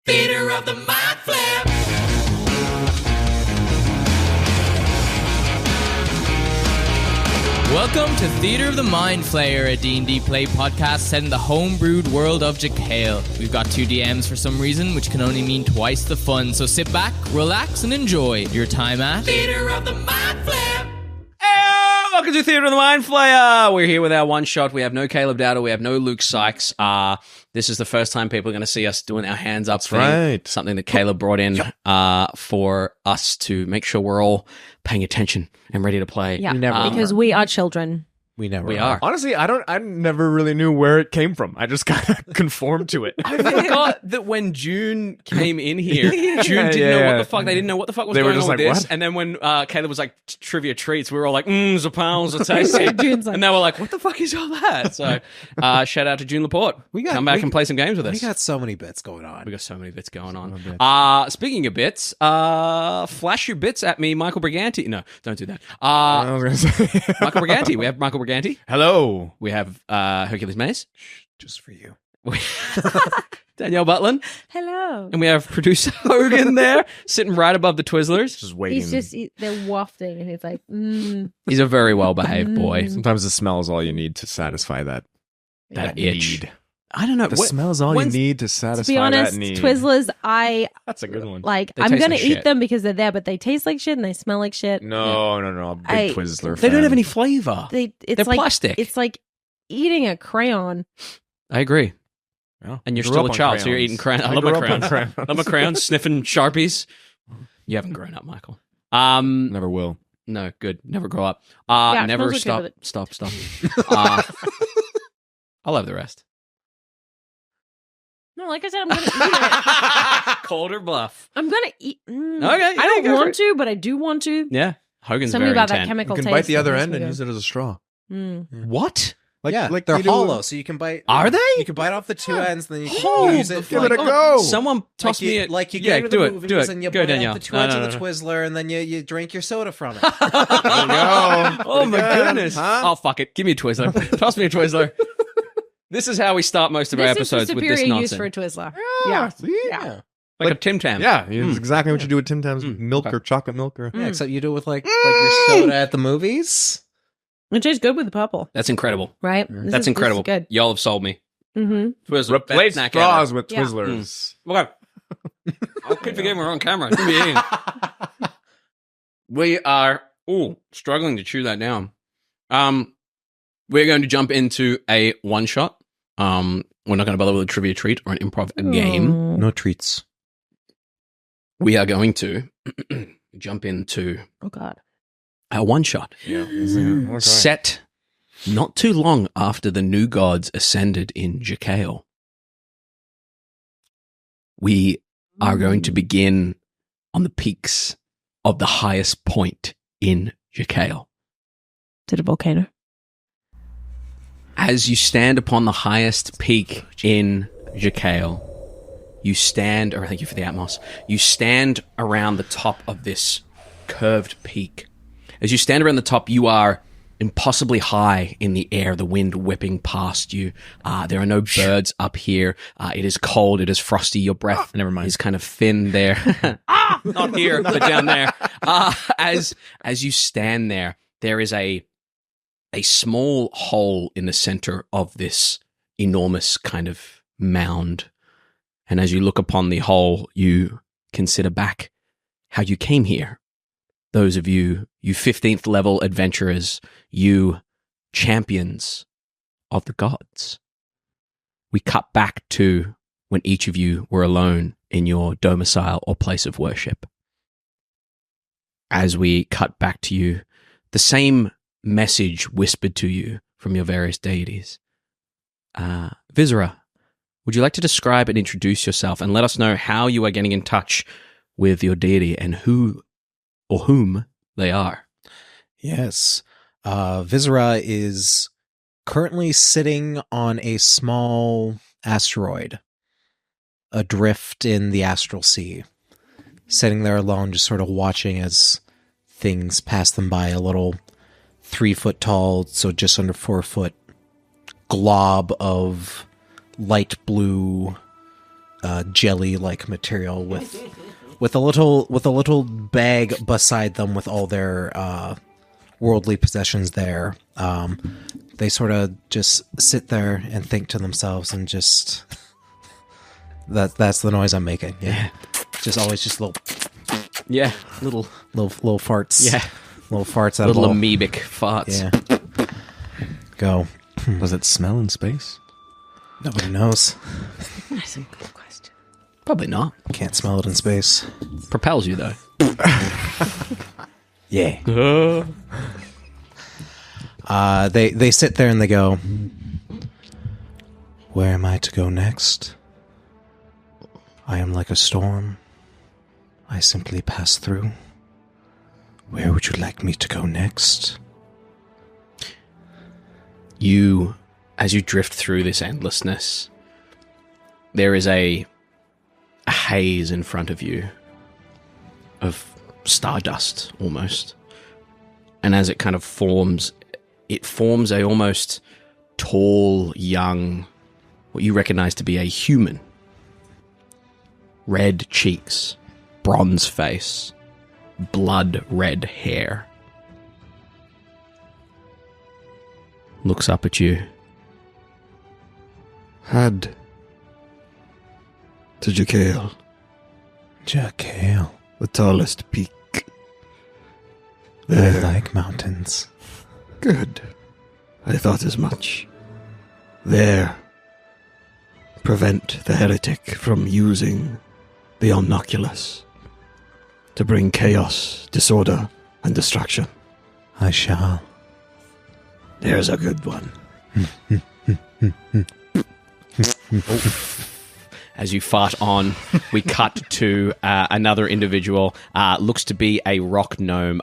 Theater of the Mind Flip. Welcome to Theater of the Mind Flayer, a D&D play podcast set in the homebrewed world of Jacale. We've got 2 DMs for some reason, which can only mean twice the fun. So sit back, relax, and enjoy your time at Theater of the Mind Flip. Welcome to Theater of the Mind Flayer. We're here with our one shot. We have no Caleb Dowdall. We have no Luke Sykes. This is the first time people are going to see us doing our hands up thing. Right. Something that Caleb brought in for us to make sure we're all paying attention and ready to play. Yeah, never we are children. We are. Honestly, I never really knew where it came from. I just kind of conformed to it. I forgot that when June came in here, June didn't know what the fuck. They didn't know what the fuck was They were going just on with like, this. what? And then when Caleb was like trivia treats, we were all like, Zapals are tasty. June's like- And they were like, what the fuck is all that? So shout out to June Laporte. Come back and play some games with us. We got so many bits going on. We got so many bits going on. Speaking of bits, flash your bits at me, Michael Briganti. No, don't do that. I was gonna say. Michael Briganti. We have Michael Briganti. Hello. We have Hercules Mace. Just for you. Danielle Butlin. Hello. And we have producer Hogan there, sitting right above the Twizzlers. Just waiting. They're wafting, and he's like, He's a very well-behaved boy. Sometimes the smell is all you need to satisfy that That itch. need. I don't know. The smell is all you need to satisfy To be honest, that need. Twizzlers, That's a good one. like, They I'm taste gonna like eat shit. them because they're there, but they taste like shit and they smell like shit. No. I'm a big I- Twizzler fan. They don't have any flavor. It's They're like plastic. It's like eating a crayon. I agree. Yeah. And you're Grew still up a on child, so you're crayons. eating crayons. I I love my grew up on crayons. crayons. I love my crayons, sniffing Sharpies. You haven't grown up, Michael. Never will. No, good. Never grow up. Yeah, it Never smells like stop. I'll have the rest. No, like I said, I'm gonna eat it. Cold or bluff? I'm gonna eat. Okay, I don't go for want it. to, but I do want to. Yeah. Hogan's Something very about that intent. chemical You can taste. bite the other that end makes and me use it as a straw. go, What? Like they're you do- hollow, so you can bite. Are they? You can bite off the two ends, then you can Oh, use it. give like, it a go. Someone toss like me you, a... like you yeah, go to do the it. movies Do it. and you Go, bite Danielle. off the two ends No, of the no. Twizzler, and then you drink your soda from it. Oh my Good. goodness. Huh? Oh, fuck it. Give me a Twizzler. Toss me a Twizzler. This is how we start most of our This episodes is the with this superior use nonsense. for a Twizzler. Yeah. Yeah. Like a Tim Tam. Yeah. It's exactly what you do with Tim Tams. Milk okay. or chocolate milk or... Yeah, except you do it with like your soda at the movies. It tastes good with the purple, That's incredible. right? That's incredible. This is good. Y'all have sold me. Mm-hmm. Twizzler. Replace Best snack straws ever. with Yeah. Twizzlers. Okay. I keep forgetting we're on camera. I shouldn't be eating. We are struggling to chew that down. We're going to jump into a one shot. We're not going to bother with a trivia treat or an improv game. No treats. We are going to jump into Oh God. a one shot Okay. set not too long after the new gods ascended in Jacale. We are going to begin on the peaks of the highest point in Jacale. Is it a volcano? As you stand upon the highest peak in Jacale, you stand, or thank you for the Atmos, you stand around the top of this curved peak. As you stand around the top, you are impossibly high in the air, the wind whipping past you. There are no birds up here. It is cold, it is frosty. Your breath never mind. is kind of thin there. Not here, but down there. As you stand there, there is a small hole in the center of this enormous kind of mound. And as you look upon the hole, you consider back how you came here. Those of you 15th level adventurers, you champions of the gods. We cut back to when each of you were alone in your domicile or place of worship. As we cut back to you, the same message whispered to you from your various deities. Visera, would you like to describe and introduce yourself and let us know how you are getting in touch with your deity and who or whom they are? Yes. Visera is currently sitting on a small asteroid adrift in the astral sea, sitting there alone, just sort of watching as things pass them by. A little 3 foot tall, so just under 4 foot glob of light blue jelly-like material with a little bag beside them with all their worldly possessions there. They sort of just sit there and think to themselves and just that's the noise I'm making. Yeah. Just always just little little farts. Yeah. Little farts out little of amoebic farts. Yeah. Go. Does it smell in space? Nobody knows. That's a good question. Probably not. Can't smell it in space. Propels you though. Yeah. They sit there and they go, "Where am I to go next? I am like a storm. I simply pass through. Where would you like me to go next?" As you drift through this endlessness, there is a haze in front of you of stardust almost. And as it kind of forms, it forms a almost tall, young, what you recognize to be a human. Red cheeks, bronze face, blood red hair. Looks up at you. Head to Jacale, Jacale. the tallest peak. I There. like mountains. Good. I thought as much. There. Prevent the heretic from using the Omnocculus to bring chaos, disorder, and destruction. I shall. There's a good one. As you fart on, we cut to another individual. Looks to be a rock gnome.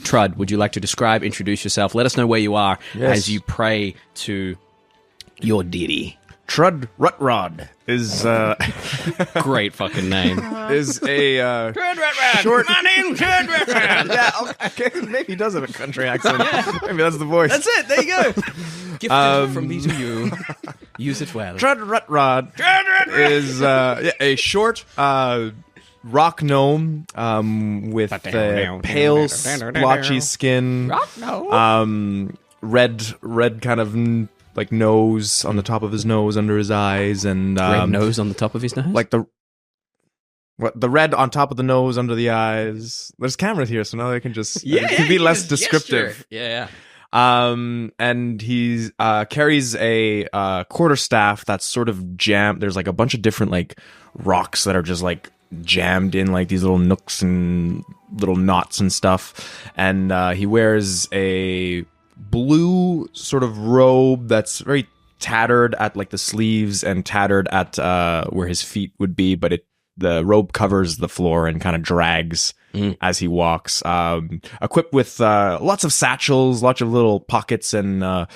Trud, would you like to describe, introduce yourself? Let us know where you are as you pray to your deity. Trud Rutrod is Great fucking name. is a short. My name's Trud Rutrod. Yeah, okay, maybe he does have a country accent. Maybe that's the voice. That's it. There you go. Gifted from me to you. Use it well. Trud Rutrod is a short rock gnome with pale, splotchy skin, red kind of like nose on the top of his nose, under his eyes, and Red nose on the top of his nose? like the red on top of the nose, under the eyes. There's cameras here, so now they can just can be less descriptive. Yeah. And he carries a quarterstaff that's sort of jammed. There's like a bunch of different like rocks that are just like jammed in like these little nooks and little knots and stuff. And he wears a blue sort of robe that's very tattered at like the sleeves and tattered at where his feet would be, but the robe covers the floor and kind of drags as he walks. Equipped with lots of satchels, lots of little pockets and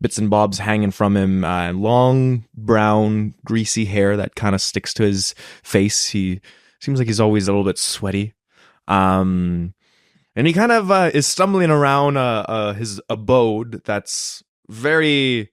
bits and bobs hanging from him. Long, brown, greasy hair that kind of sticks to his face. He seems like he's always a little bit sweaty. And he kind of is stumbling around his abode that's very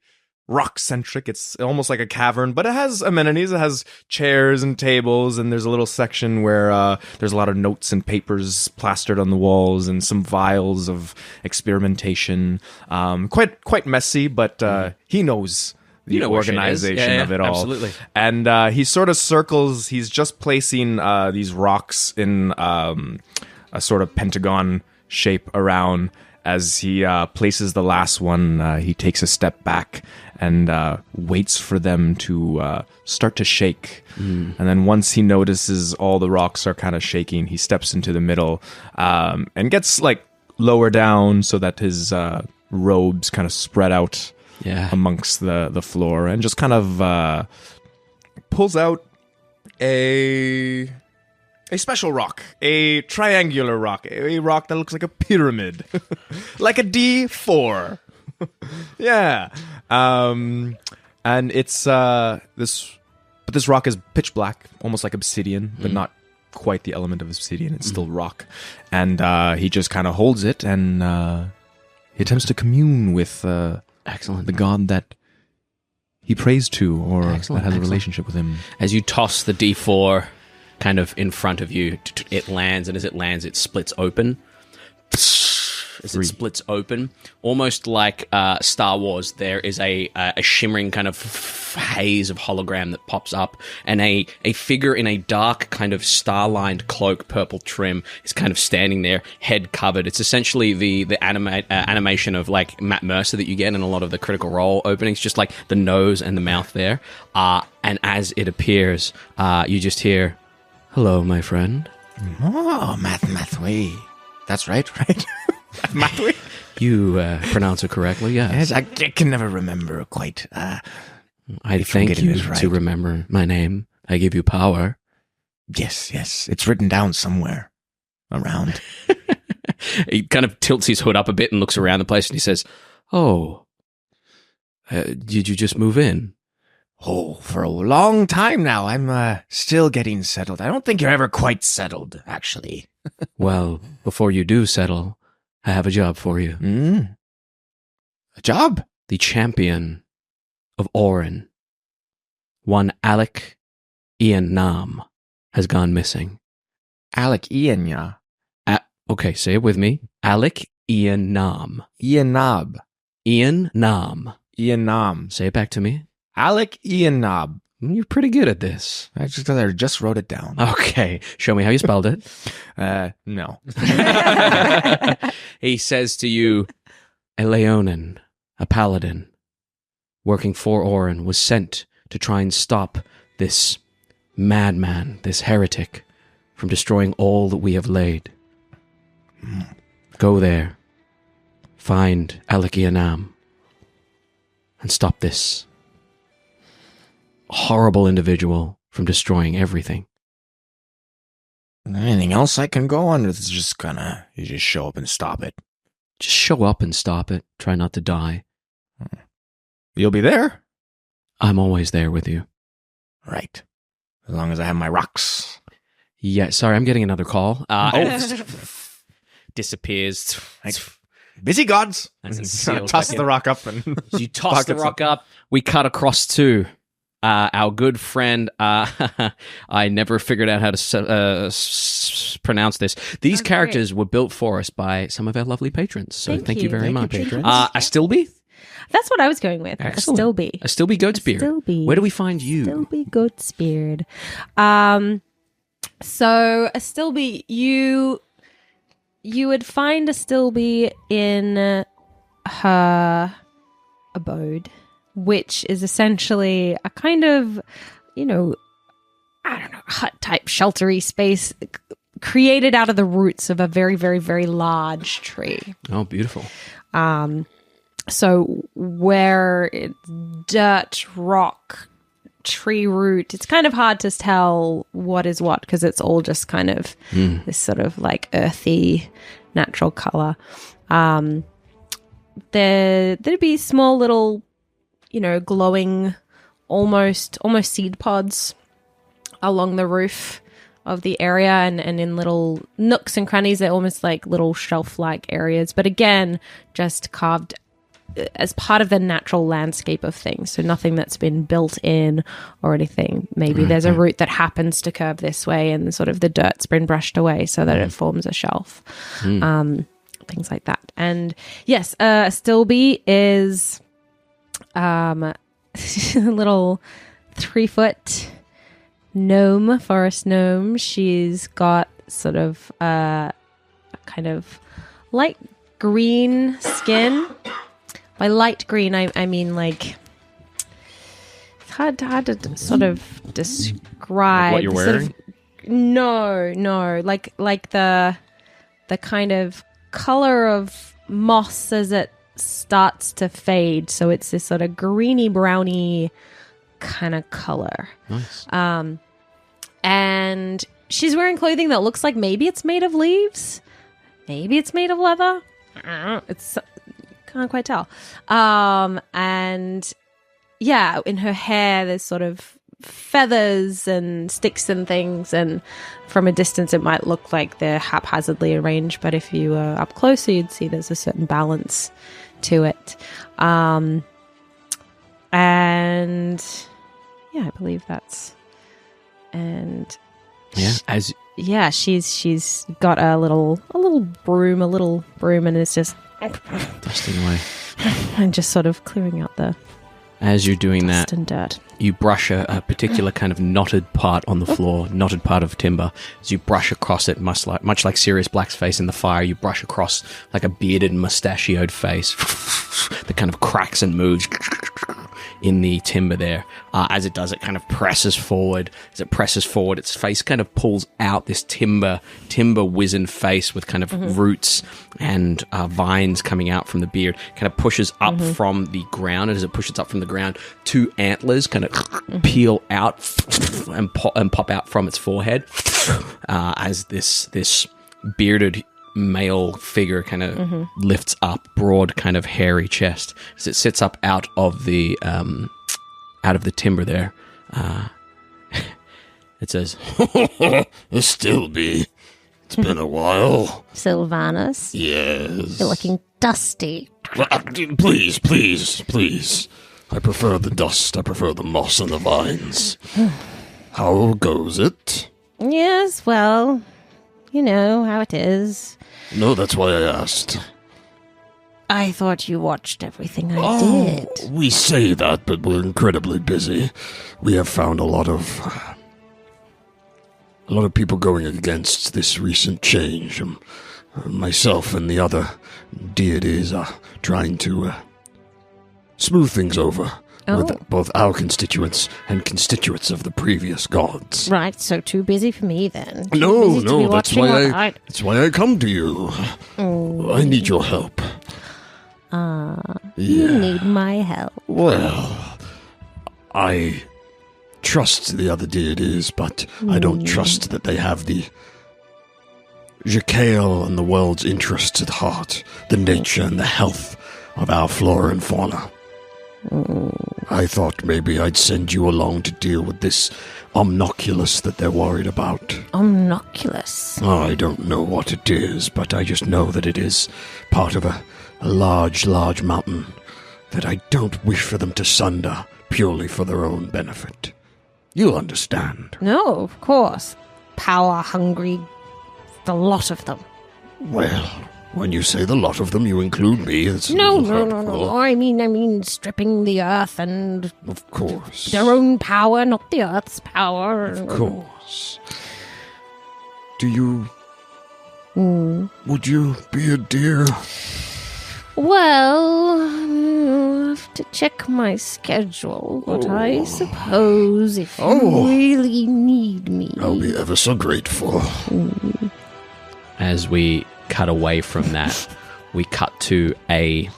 rock-centric. It's almost like a cavern, but it has amenities. It has chairs and tables, and there's a little section where there's a lot of notes and papers plastered on the walls and some vials of experimentation. Quite messy, but he knows the You know where shit is. organization of it all. Absolutely. And he sort of circles. He's just placing these rocks in a sort of pentagon shape around. As he places the last one, he takes a step back and waits for them to start to shake. And then once he notices all the rocks are kind of shaking, he steps into the middle and gets like lower down so that his robes kind of spread out amongst the floor, and just kind of pulls out a special rock, a triangular rock, a rock that looks like a pyramid, like a D4. Yeah. And it's this rock is pitch black, almost like obsidian, but not quite the element of obsidian. It's still rock. And he just kind of holds it and he attempts to commune with Excellent. the god that he prays to or Excellent, that has a excellent. relationship with him. As you toss the D4 kind of in front of you, it lands, and as it lands, it splits open. As it splits open, almost like Star Wars, there is a shimmering kind of haze of hologram that pops up, and a figure in a dark kind of star-lined cloak, purple trim, is kind of standing there, head covered. It's essentially the animation of like Matt Mercer that you get in a lot of the Critical Role openings, just like the nose and the mouth there. And as it appears, you just hear, "Hello, my friend." Oh, Mathway. That's right? Mathway? You pronounce it correctly, yes. Yes, I can never remember quite. I if I'm thank getting you this right. to remember my name. I give you power. Yes. It's written down somewhere around. He kind of tilts his hood up a bit and looks around the place, and he says, "Oh, did you just move in?" Oh, for a long time now. I'm still getting settled. I don't think you're ever quite settled, actually. Well, before you do settle, I have a job for you. A job? The champion of Orin, one Alec Ian Nam, has gone missing. Alec Ian, yeah. Okay, say it with me. Alec Ian Nam. Ian Nob. Ian Nam. Ian Nom. Say it back to me. Alec Ian Nob. You're pretty good at this. I just wrote it down. Okay, show me how you spelled it. No. He says to you, a Leonin, a paladin, working for Orin, was sent to try and stop this madman, this heretic, from destroying all that we have laid. Go there, find Alakianam, and stop this horrible individual from destroying everything. Anything else I can go on? Or is it just you just show up and stop it? Just show up and stop it. Try not to die. You'll be there? I'm always there with you. Right. As long as I have my rocks. Yeah, sorry, I'm getting another call. Disappears. Busy gods. Toss the rock up and You toss the rock up. We cut across to our good friend. I never figured out how to pronounce this. These characters were built for us by some of our lovely patrons. So thank you very much. Astilby? That's what I was going with. Excellent. Astilby. Astilby Goatsbeard. Astilby. Where do we find you? Astilby Goatsbeard. So Astilby, you would find Astilby in her abode, which is essentially a kind of, hut-type sheltery space created out of the roots of a very, very, very large tree. Oh, beautiful. So where it's dirt, rock, tree root, it's kind of hard to tell what is what because it's all just kind of this sort of like earthy, natural color. There'd be small little, glowing, almost seed pods along the roof of the area and in little nooks and crannies. They're almost like little shelf-like areas, but again, just carved as part of the natural landscape of things. So nothing that's been built in or anything. Maybe there's a route that happens to curve this way and sort of the dirt's been brushed away so that it forms a shelf. Things like that. And yes, Astilby is a little 3-foot gnome, forest gnome. She's got sort of a kind of light green skin. By light green, I mean like it's hard to sort of describe. Like what you're wearing? No, like the kind of color of moss as it starts to fade. So it's this sort of greeny browny kind of color. Nice. And she's wearing clothing that looks like maybe it's made of leaves, maybe it's made of leather. I don't know. It's can't quite tell. And yeah, in her hair there's sort of feathers and sticks and things, and from a distance it might look like they're haphazardly arranged, but if you were up closer you'd see there's a certain balance to it. And yeah, I believe that's. And Yeah, she's got a little broom, and it's just dusting away. and just sort of clearing out the As you're doing dust that, and dirt. you brush a particular kind of knotted part on the floor, knotted part of timber. As you brush across it, much like Sirius Black's face in the fire, you brush across like a bearded, mustachioed face that kind of cracks and moves in the timber there. As it does, it kind of presses forward. As it presses forward, its face kind of pulls out this timber wizened face with kind of roots and vines coming out from the beard. Kind of pushes up from the ground, and as it pushes up from the ground, two antlers kind of peel out and pop out from its forehead. As this bearded male figure kind of lifts up, broad kind of hairy chest as it sits up out of the timber there. It says, Still be. It's been a while. Sylvanus, Yes. you're looking dusty. Please. I prefer the dust. I prefer the moss and the vines. How goes it? Yes, well, you know how it is. No, that's why I asked. I thought you watched everything I did. We say that, but we're incredibly busy. We have found a lot of people going against this recent change. Myself and the other deities are trying to smooth things over with both our constituents and constituents of the previous gods. Right, so too busy for me then. Too No, busy to be that's watching why what that's why I come to you. I need your help. You need my help. Well, I trust the other deities, but I don't trust that they have the Jacale and the world's interests at heart, the nature and the health of our flora and fauna. I thought maybe I'd send you along to deal with this Omnocculus that they're worried about. Omnocculus. I don't know what it is, but I just know that it is part of a large mountain that I don't wish for them to sunder purely for their own benefit. You understand. No, of course. Power hungry. The lot of them. Well, when you say the lot of them, you include me. It's No. hurtful. I mean stripping the earth and Of course. their own power, not the earth's power. Of course. Do you... Would you be a deer? Well, I'll have to check my schedule, but I suppose if you really need me. I'll be ever so grateful. as we cut away from that, we cut to a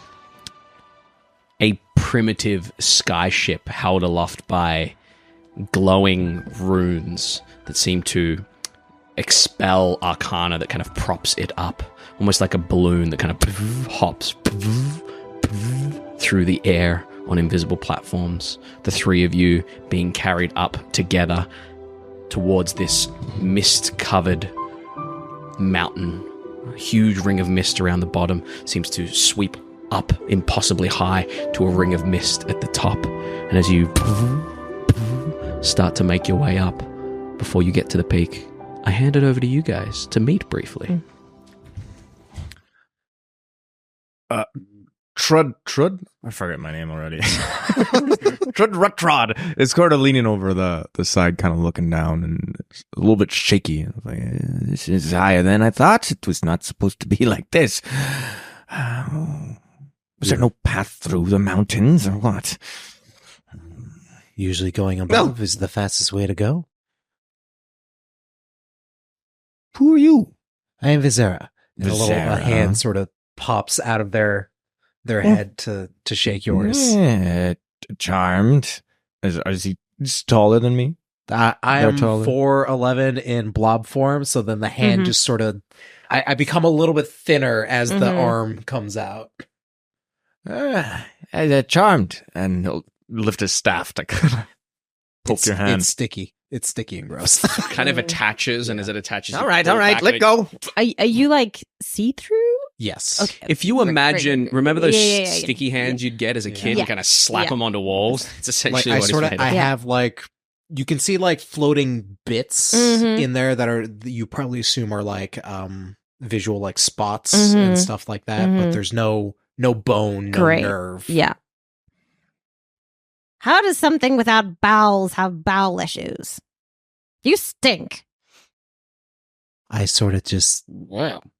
primitive skyship held aloft by glowing runes that seem to expel arcana that kind of props it up, almost like a balloon that kind of hops through the air on invisible platforms. The three of you being carried up together towards this mist-covered mountain. A huge ring of mist around the bottom seems to sweep up impossibly high to a ring of mist at the top. And as you start to make your way up, before you get to the peak, I hand it over to you guys to meet briefly. Trud? I forget my name already. Trud is sort of leaning over the side, kind of looking down, and it's a little bit shaky. It's like, this is higher than I thought. It was not supposed to be like this. Was there no path through the mountains or what? Usually going above is the fastest way to go. Who are you? I am Vizera. And a Vizera. hand sort of pops out of their head to shake yours. Yeah, charmed. Is he taller than me? I They're am taller. 4'11" in blob form, so then the hand just sort of... I become a little bit thinner as the arm comes out. Charmed. And he'll lift his staff to kind of poke your hand. It's sticky. It's sticky and gross. Kind of attaches, and as it attaches... All right, let go. Are you like see-through? Yes. Okay. If you imagine, remember those Yeah. sticky hands you'd get as a kid Yeah. and kind of slap Yeah. them onto walls? It's essentially what it's made of. I Yeah. have like, you can see like floating bits Mhm. in there that you probably assume are like visual like spots Mhm. and stuff like that, but Mhm. there's no bone, no Great. nerve. Yeah. How does something without bowels have bowel issues? You stink. I sort of just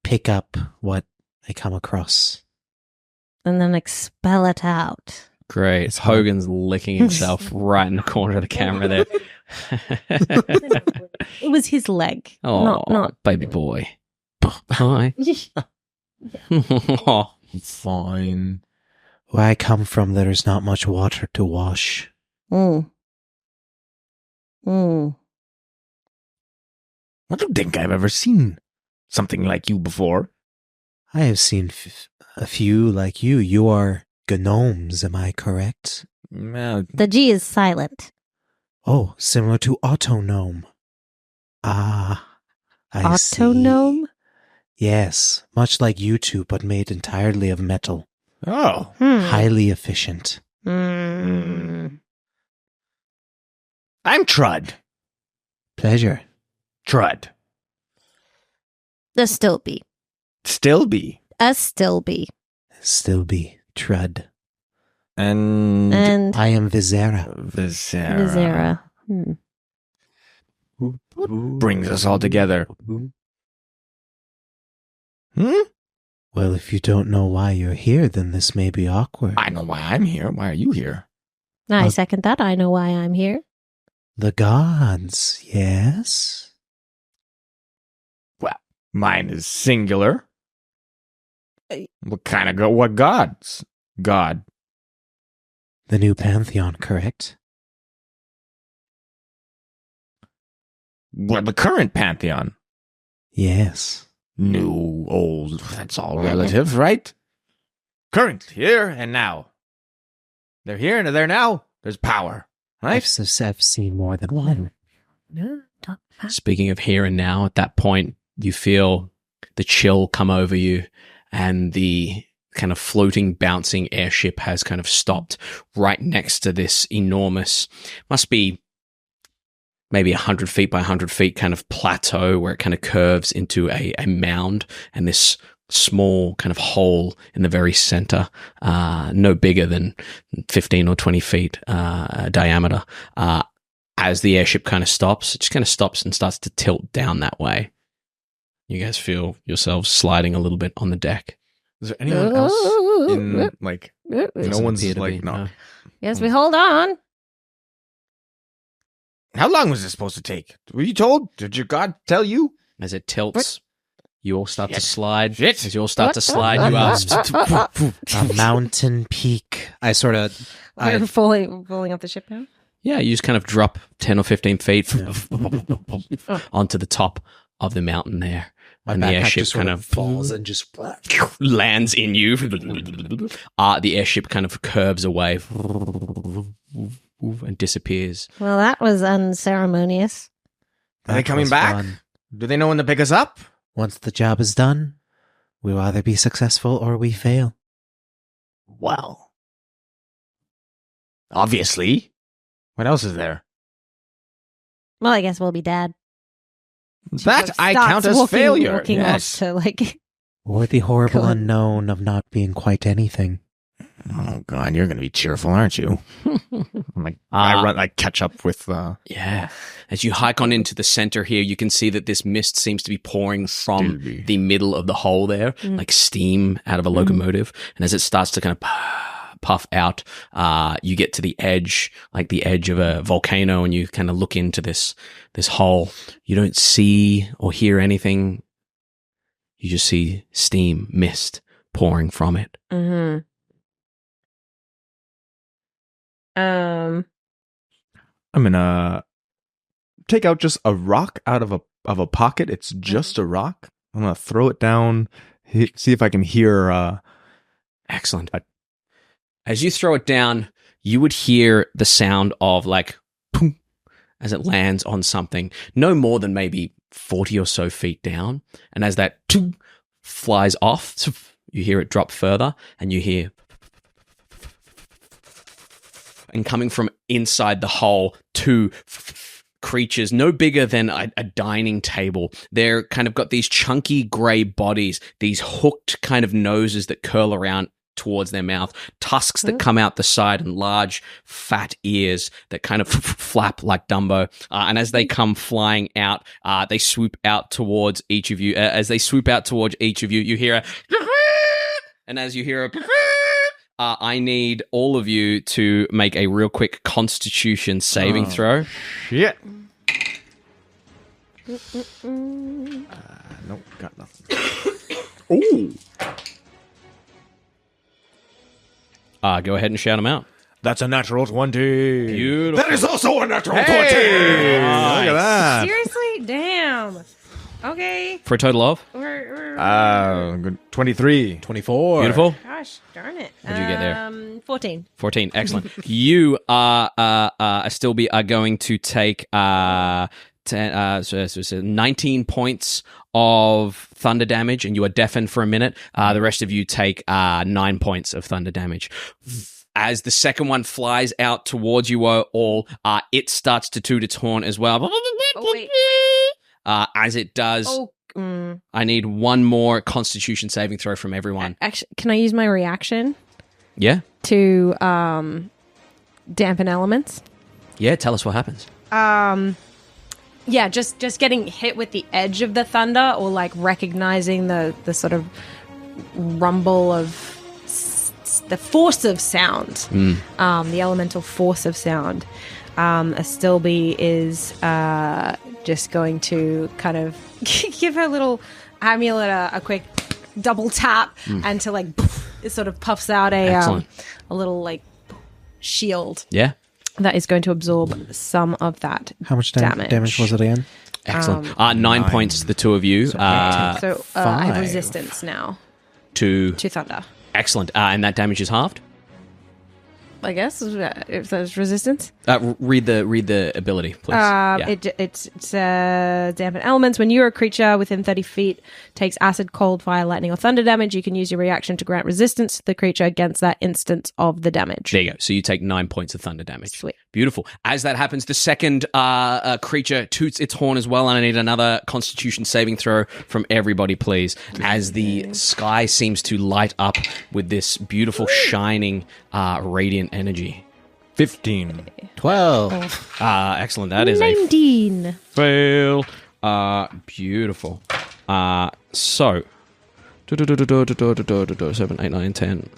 pick up what I come across. And then expel it out. Great. It's hard. Hogan's licking himself right in the corner of the camera there. It was his leg. Oh, Not. baby boy. Hi. Oh, Fine. Where I come from, there is not much water to wash. Mm. Mm. I don't think I've ever seen something like you before. I have seen a few like you. You are gnomes, am I correct? Well, The G is silent. Oh, similar to Autonome. Ah, I see. Autonome? Yes, much like you two, but made entirely of metal. oh, Highly efficient. Mm. I'm Trud. Pleasure. Trud. A Stilby. Still be. A Stilby. Still be Trud. And And I am Visera. Visera. Vizera. What brings us all together? Hmm? Well, if you don't know why you're here, then this may be awkward. I know why I'm here. Why are you here? I second that. I know why I'm here. The gods, yes? Well, mine is singular. What kind of what gods? God. The new pantheon, correct? Well, the current pantheon. Yes. New, old, that's all relative, right? Current, here and now. They're here and they're there now. There's power, right? I've seen more than one. speaking of here and now, at that point, you feel the chill come over you and the kind of floating, bouncing airship has kind of stopped right next to this enormous, must be maybe 100 feet by 100 feet kind of plateau where it kind of curves into a mound and this small kind of hole in the very center, no bigger than 15 or 20 feet diameter. As the airship kind of stops, it just kind of stops and starts to tilt down that way. You guys feel yourselves sliding a little bit on the deck. Is there anyone else in, like, no one's, appear to like, be, no. Yes, we hold on. How long was this supposed to take? Were you told? Did your god tell you? As it tilts, you all start to Shit. slide. Shit. As you all start to slide, you are A mountain peak. I sort of... We're falling off the ship now. yeah, you just kind of drop 10 or 15 feet onto the top of the mountain there. My and the backpack airship just sort kind of of falls and just... lands in you. The airship kind of curves away and disappears. Well, that was unceremonious. Are they That coming was back? fun. Do they know when to pick us up? Once the job is done, we'll either be successful or we fail. Well, obviously. What else is there? Well, I guess we'll be dead. That I count as failure. Walking Yes. off to like. Or the horrible Cool. unknown of not being quite anything. Oh God, you're going to be cheerful, aren't you? I'm like, I catch up with. Yeah. As you hike on into the center here, you can see that this mist seems to be pouring from Stevie. the middle of the hole there, like steam out of a locomotive. And as it starts to kind of puff out, you get to the edge, like the edge of a volcano, and you kind of look into this hole. You don't see or hear anything. You just see steam, mist pouring from it. Mm-hmm. I'm gonna take out just a rock out of a pocket. It's just a rock. I'm gonna throw it down, see if I can hear. Excellent. As you throw it down, you would hear the sound of like boom as it lands on something, no more than maybe 40 or so feet down. And as that flies off, You hear it drop further, and you hear... And coming from inside the hole, 2 creatures no bigger than a dining table. They're kind of got these chunky grey bodies, these hooked kind of noses that curl around towards their mouth, tusks that come out the side, and large fat ears that kind of flap like Dumbo. And as they come flying out, they swoop out towards each of you. As they swoop out towards each of you, you hear a... And as you hear a... I need all of you to make a real quick Constitution saving throw. Shit. Nope, got nothing. Ooh. Go ahead and shout them out. That's a natural 20. Beautiful. That is also a natural 20. Look at that. Seriously? Damn. Okay. For a total of? We're 23. 24. Beautiful. gosh, darn it. What'd you get there? 14. 14. Excellent. You are going to take 19 points of thunder damage, and you are deafened for a minute. The rest of you take 9 points of thunder damage. As the second one flies out towards you all, it starts to toot its horn as well. Oh, wait. As it does, I need one more Constitution saving throw from everyone. Actually, can I use my reaction Yeah? to dampen elements? Yeah, tell us what happens. Yeah, just getting hit with the edge of the thunder, or like recognizing the sort of rumble of the force of sound, the elemental force of sound. Astilbe is just going to kind of give her little amulet a quick double tap, and to like it sort of puffs out a little like shield. Yeah? That is going to absorb some of that. How much damage was it again? Excellent. 9 points to the two of you. So I have 5. resistance now To thunder. excellent. And that damage is halved? I guess if there's resistance. Read the ability, please. It's dampen elements. When you're a creature within 30 feet takes acid, cold, fire, lightning, or thunder damage, you can use your reaction to grant resistance to the creature against that instance of the damage. There you go. So you take 9 points of thunder damage. Sweet. Beautiful. As that happens, the second creature toots its horn as well, and I need another Constitution saving throw from everybody, please, as the sky seems to light up with this beautiful, shining, radiant energy. 15. 12. Excellent. That is a 19. fail. Beautiful. So 7, 8, 9, 10,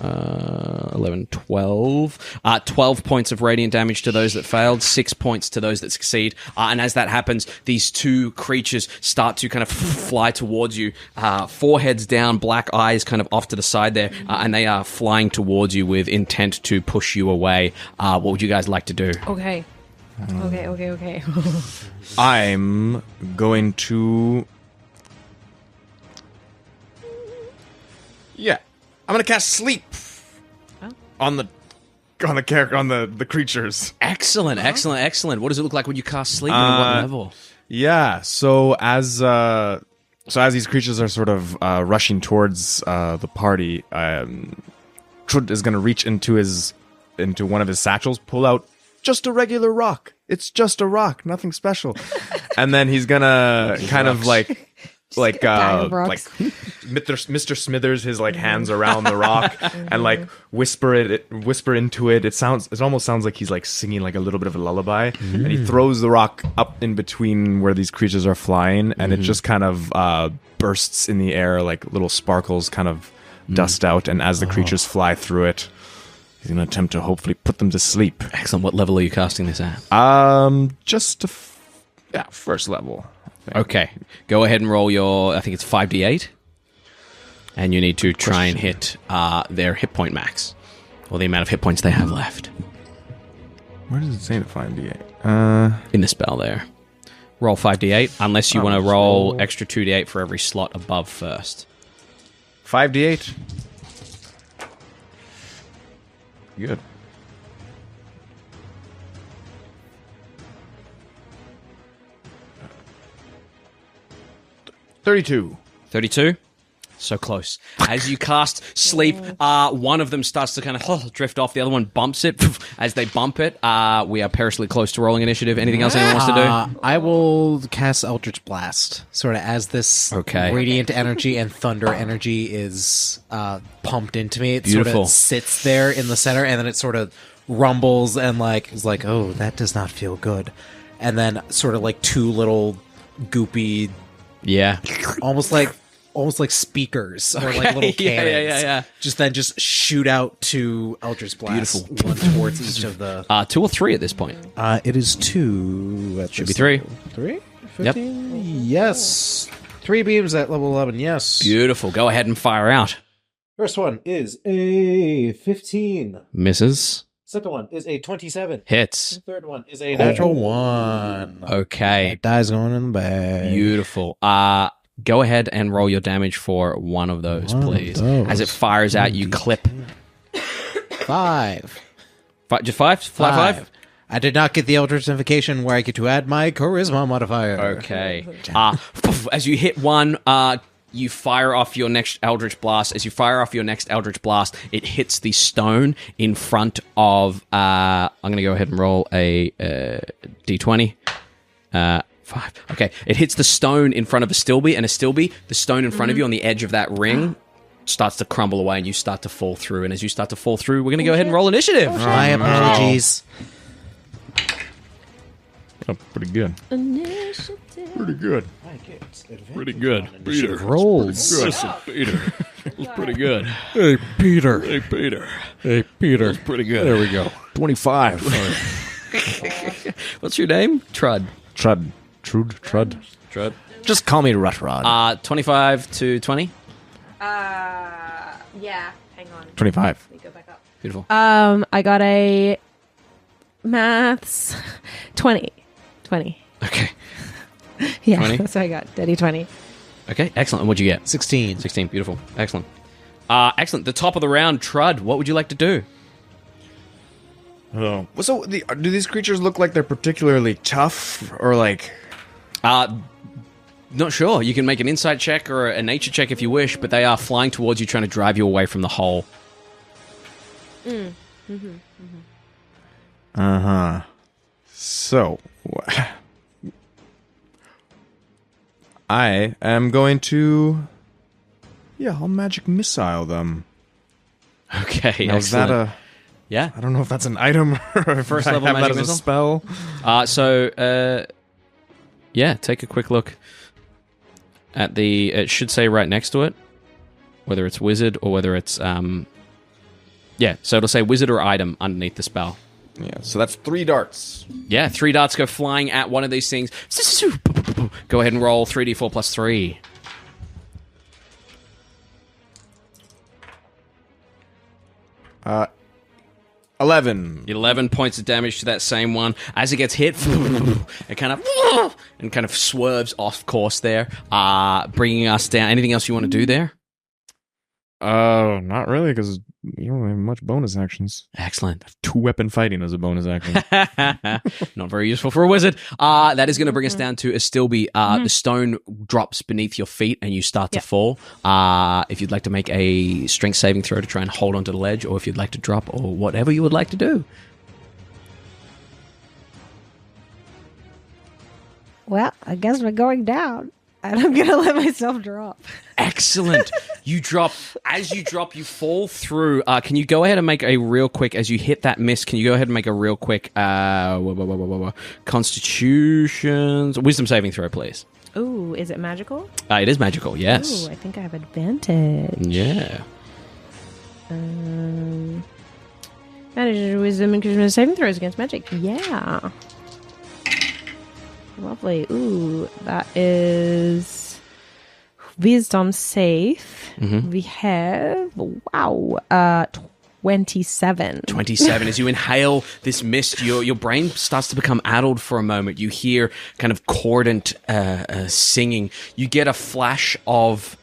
11, 12. 12 points of radiant damage to those that failed, 6 points to those that succeed. And as that happens, these two creatures start to kind of fly towards you, foreheads down, black eyes kind of off to the side there, and they are flying towards you with intent to push you away. What would you guys like to do? Okay. Okay. I'm going to... Yeah. I'm going to cast sleep on the character, on the creatures. Excellent. What does it look like when you cast sleep, and at what level? Yeah, so as these creatures are sort of rushing towards the party, Trud is going to reach into one of his satchels, pull out just a regular rock. It's just a rock, nothing special. And then he's going to kind of like Mr. Smithers his like hands around the rock and like whisper into it. It almost sounds like he's like singing like a little bit of a lullaby. And he throws the rock up in between where these creatures are flying, and it just kind of bursts in the air, like little sparkles kind of dust out, and as the creatures fly through it, he's going to attempt to hopefully put them to sleep. Excellent. What level are you casting this at? Just first level. Okay, go ahead and roll your, I think it's 5d8. And you need to try and hit their hit point max, or the amount of hit points they have left. Where does it say to 5d8? In the spell there. Roll 5d8, unless you want to roll extra 2d8 for every slot above first. 5d8. Good. $32. 32. so close. As you cast sleep, one of them starts to kind of drift off. The other one bumps it. As they bump it, we are perilously close to rolling initiative. Anything else anyone wants to do? I will cast Eldritch Blast, sort of as this radiant energy and thunder energy is pumped into me. It sort of sits there in the center, and then it sort of rumbles and is like, oh, that does not feel good. And then sort of like two little goopy, almost like speakers or like little cannons. Just shoot out to Eldritch Blast. Beautiful. One towards each of the 2 or 3 at this point. It is 2. Should be 3. 3? 15? Yep. Yes. 3 beams at level 11. Yes. Beautiful. Go ahead and fire out. First one is a 15. Misses. Second one is a 27. Hits. The third one is a natural 1. Okay. That die's going in the bag. Beautiful. Go ahead and roll your damage for one of those, please. As it fires out, you clip. 5. Just 5? Flat 5? I did not get the Eldritch Invocation where I get to add my Charisma modifier. Okay. As you hit one, you fire off your next Eldritch Blast. As you fire off your next Eldritch Blast, it hits the stone in front of... I'm going to go ahead and roll a D20. 5. Okay. It hits the stone in front of a Stilby, and a Stilby, the stone in front of you on the edge of that ring, starts to crumble away, and you start to fall through. And as you start to fall through, we're going to go ahead and roll initiative. My apologies. Oh, pretty good. Initiative. Pretty good. Pretty good. Peter rolls. Listen, Peter. It was pretty good. Hey, Peter. Hey, Peter. Hey, Peter. It was pretty good. There we go. 25. What's your name? Trud. Trud. Trud. Just call me Rutrod. 25 to 20. Yeah. Hang on. 25. Let me go back up. Beautiful. I got a maths 20. Okay. Yeah, 20? that's what I got. Daddy 20. Okay, excellent. And what'd you get? 16. 16. Beautiful. Excellent. Excellent. The top of the round, Trud, what would you like to do? Oh. So, do these creatures look like they're particularly tough, or like... Not sure. You can make an insight check or a nature check if you wish, but they are flying towards you, trying to drive you away from the hole. Uh-huh. So, I am going to... Yeah, I'll magic missile them. Okay, now, is that a... Yeah. I don't know if that's an item or if First I level have that magic as a missile? spell. Yeah, take a quick look at the... It should say right next to it, whether it's wizard or whether it's... Yeah, so it'll say wizard or item underneath the spell. Yeah, so that's 3 darts. Yeah, 3 darts go flying at one of these things. Go ahead and roll 3d4 plus 3. 11. 11 points of damage to that same one. As it gets hit, it kind of swerves off course there, bringing us down. Anything else you want to do there? Not really, because you don't have much bonus actions. Excellent. 2-weapon fighting as a bonus action. Not very useful for a wizard. That is going to bring us down to a Stilby. The stone drops beneath your feet and you start to fall. If you'd like to make a strength saving throw to try and hold onto the ledge, or if you'd like to drop, or whatever you would like to do. Well, I guess we're going down. And I'm going to let myself drop. Excellent. You drop. As you drop, you fall through. Can you go ahead and make a real quick, as you hit that miss, can you go ahead and make a real quick Constitution's wisdom saving throw, please? Ooh, is it magical? It is magical, yes. Ooh, I think I have advantage. Yeah. Manage wisdom increasement saving throws against magic. Yeah. Lovely. Ooh, that is wisdom safe. We have 27. 27. As you inhale this mist, your brain starts to become addled for a moment. You hear kind of cordant singing. You get a flash of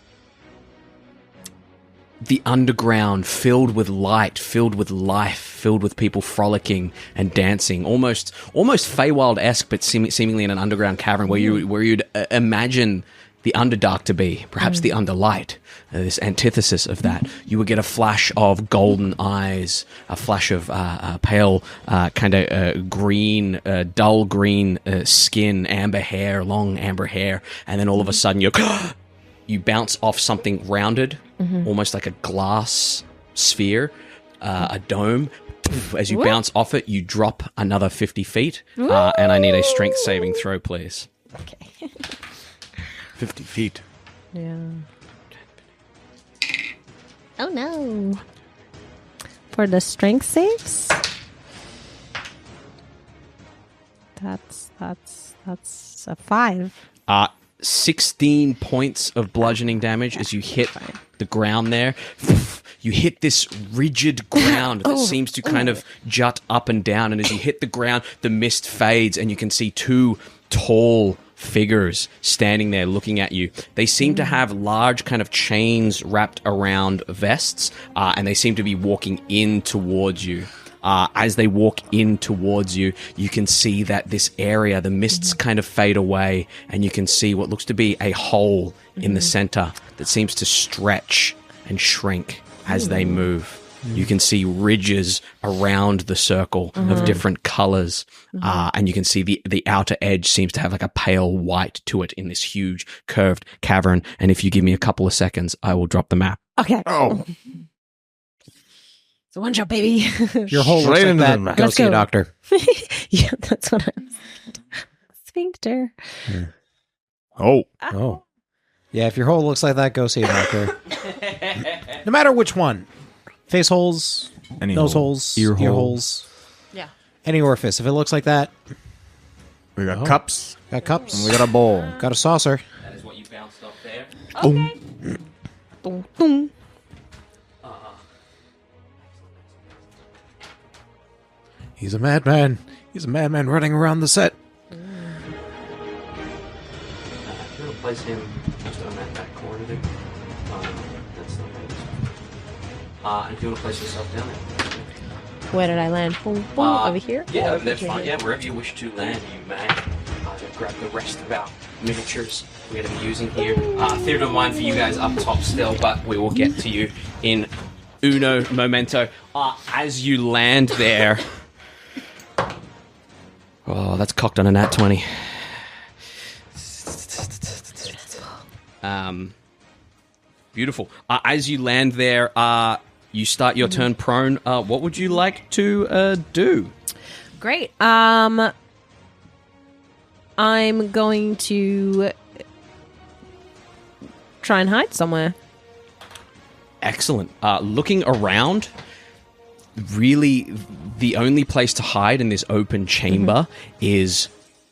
the underground filled with light, filled with life, filled with people frolicking and dancing, almost Feywild-esque, but seemingly in an underground cavern where you'd imagine the underdark to be, perhaps the underlight, this antithesis of that. You would get a flash of golden eyes, a flash of pale, kind of green, dull green skin, amber hair, long amber hair, and then all of a sudden you bounce off something rounded, almost like a glass sphere, a dome. As you bounce off it, you drop another 50 feet, and I need a strength saving throw, please. Okay. 50 feet. Yeah. Oh no. For the strength saves? That's a 5. 16 points of bludgeoning damage as you hit the ground there. You hit this rigid ground that seems to kind of jut up and down, and as you hit the ground, the mist fades, and you can see 2 tall figures standing there looking at you. They seem to have large kind of chains wrapped around vests, and they seem to be walking in towards you. As they walk in towards you, you can see that this area, the mists kind of fade away, and you can see what looks to be a hole in the center that seems to stretch and shrink as they move. You can see ridges around the circle of different colors, and you can see the outer edge seems to have like a pale white to it in this huge curved cavern. And if you give me a couple of seconds, I will drop the map. Okay. Oh. So one shot, baby. Your whole looks Straight like into that. the map. Go Let's see a go. doctor. Yeah, that's what I'm Sphincter. Oh. Oh. Yeah, if your hole looks like that, go see a doctor. No matter which one. Face holes, Any nose hole. holes, Ear ear hole. holes. Yeah. Any orifice. If it looks like that, We got cups. got cups. And we got a bowl. Got a saucer. That is what you bounced off there. Okay. Dun, dun. He's a madman. He's a madman running around the set. If you want to place him just on that back corner there, that's not good. And if you want to place yourself down there. Where did I land? Boom, boom, over here? Yeah, that's fine. Yeah, wherever you wish to land, you may. Grab the rest of our miniatures we're going to be using here. Theatre of Mind for you guys up top still, but we will get to you in uno momento. As you land there... Oh, that's cocked on a nat 20. Beautiful. As you land there, you start your turn prone. What would you like to do? Great. I'm going to try and hide somewhere. Excellent. Looking around, really the only place to hide in this open chamber is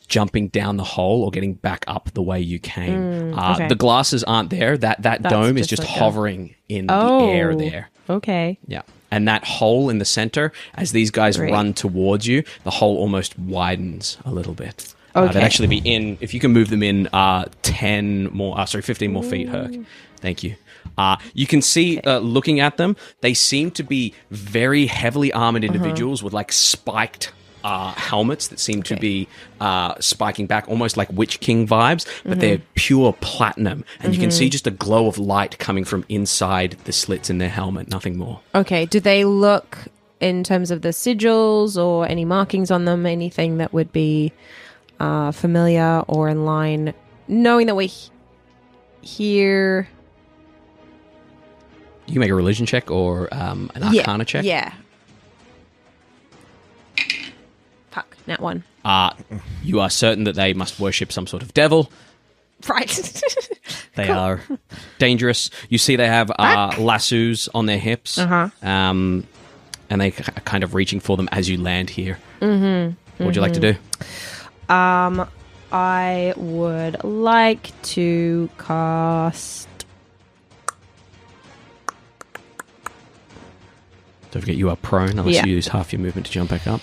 jumping down the hole or getting back up the way you came. Okay. The glasses aren't there. That dome is just just like hovering in the air there. Okay. Yeah. And that hole in the center, as these guys Great. run towards you, the hole almost widens a little bit. Okay. They'd actually be in, if you can move them in 15 more feet, Herc. Thank you. You can see, looking at them, they seem to be very heavily armored individuals with like spiked helmets that seem to be spiking back, almost like Witch King vibes, but they're pure platinum. And you can see just a glow of light coming from inside the slits in their helmet, nothing more. Okay. Do they look, in terms of the sigils or any markings on them, anything that would be familiar or in line, knowing that we're here? You can make a religion check or an arcana check. Yeah. Fuck, nat 1. You are certain that they must worship some sort of devil. Right. They are dangerous. You see they have lassos on their hips. And they are kind of reaching for them as you land here. What would you like to do? I would like to cast... Don't forget you are prone unless Yeah. you use half your movement to jump back up.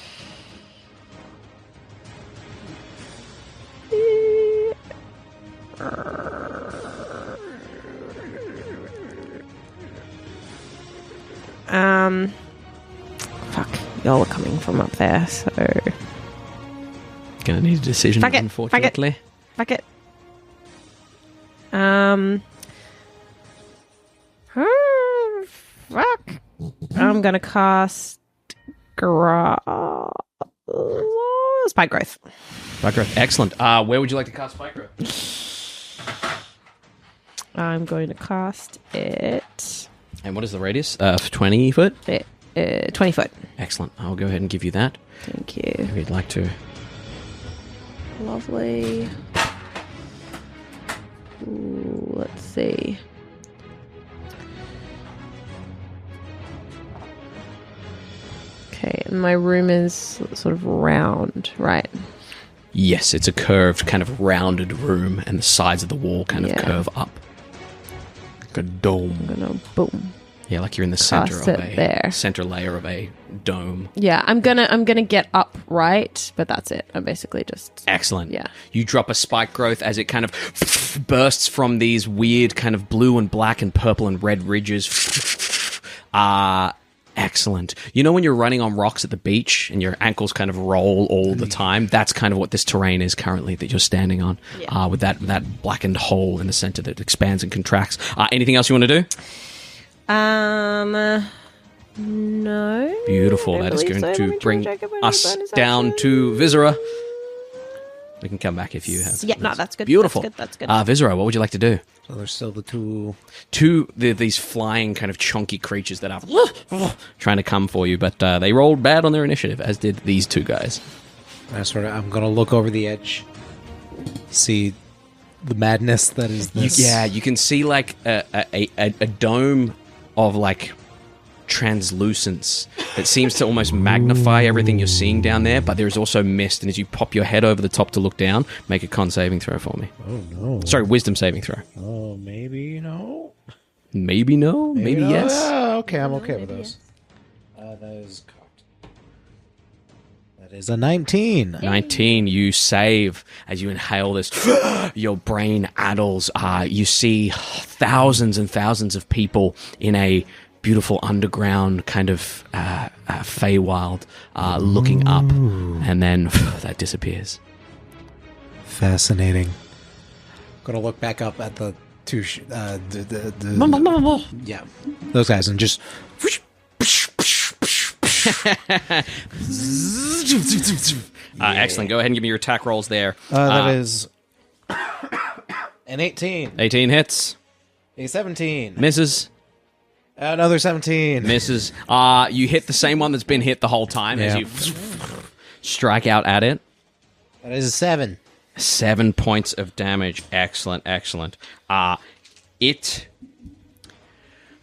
Fuck, y'all are coming from up there, so... Gonna need a decision, Fuck it, unfortunately. Fuck it. Fuck. I'm gonna cast Spike Growth. Spike growth. Excellent. Where would you like to cast spike growth? I'm going to cast it And what is the radius? 20 foot? 20 foot. Excellent. I'll go ahead and give you that. Thank you. If you'd like to. Lovely. Ooh, let's see. Okay, and my room is sort of round, right? Yes, it's a curved, kind of rounded room, and the sides of the wall kind of Yeah. curve up. Like a dome. I'm gonna boom. Yeah, like you're in the center Cast of it a there. center layer of a dome. Yeah, I'm gonna get up right, but that's it. I'm basically just Excellent. Yeah. You drop a spike growth as it kind of bursts from these weird kind of blue and black and purple and red ridges. Excellent. You know when you're running on rocks at the beach and your ankles kind of roll all the time? That's kind of what this terrain is currently that you're standing on, with that blackened hole in the center that expands and contracts. Anything else you want to do? No. Beautiful. I That is believe going so. Let to me bring check if I have us bonus down action. to Viscera. We can come back if you have. Yeah, no, that's good. Beautiful. That's good. Viscera, what would you like to do? So there's still the two. These flying kind of chunky creatures that are trying to come for you, but they rolled bad on their initiative, as did these two guys. I'm gonna look over the edge, see the madness that is this. You can see like a dome of like translucence that seems to almost magnify everything you're seeing down there, but there's also mist, and as you pop your head over the top to look down, make a con saving throw for me. Oh no. Sorry, wisdom saving throw. Oh, maybe no. Maybe no, maybe no. yes. Okay, I'm okay with those. That is cocked. That is a 19. 19, you save as you inhale this. Your brain addles. You see thousands and thousands of people in a beautiful underground kind of Feywild looking up, and then that disappears. Fascinating. Gonna look back up at the two. Yeah, those guys, and just. Excellent. Go ahead and give me your attack rolls there. That is an 18, 18 hits. a 17, Misses. another 17. Misses. You hit the same one that's been hit the whole time as Yeah. you strike out at it. That is a 7. 7 points of damage. Excellent, excellent. What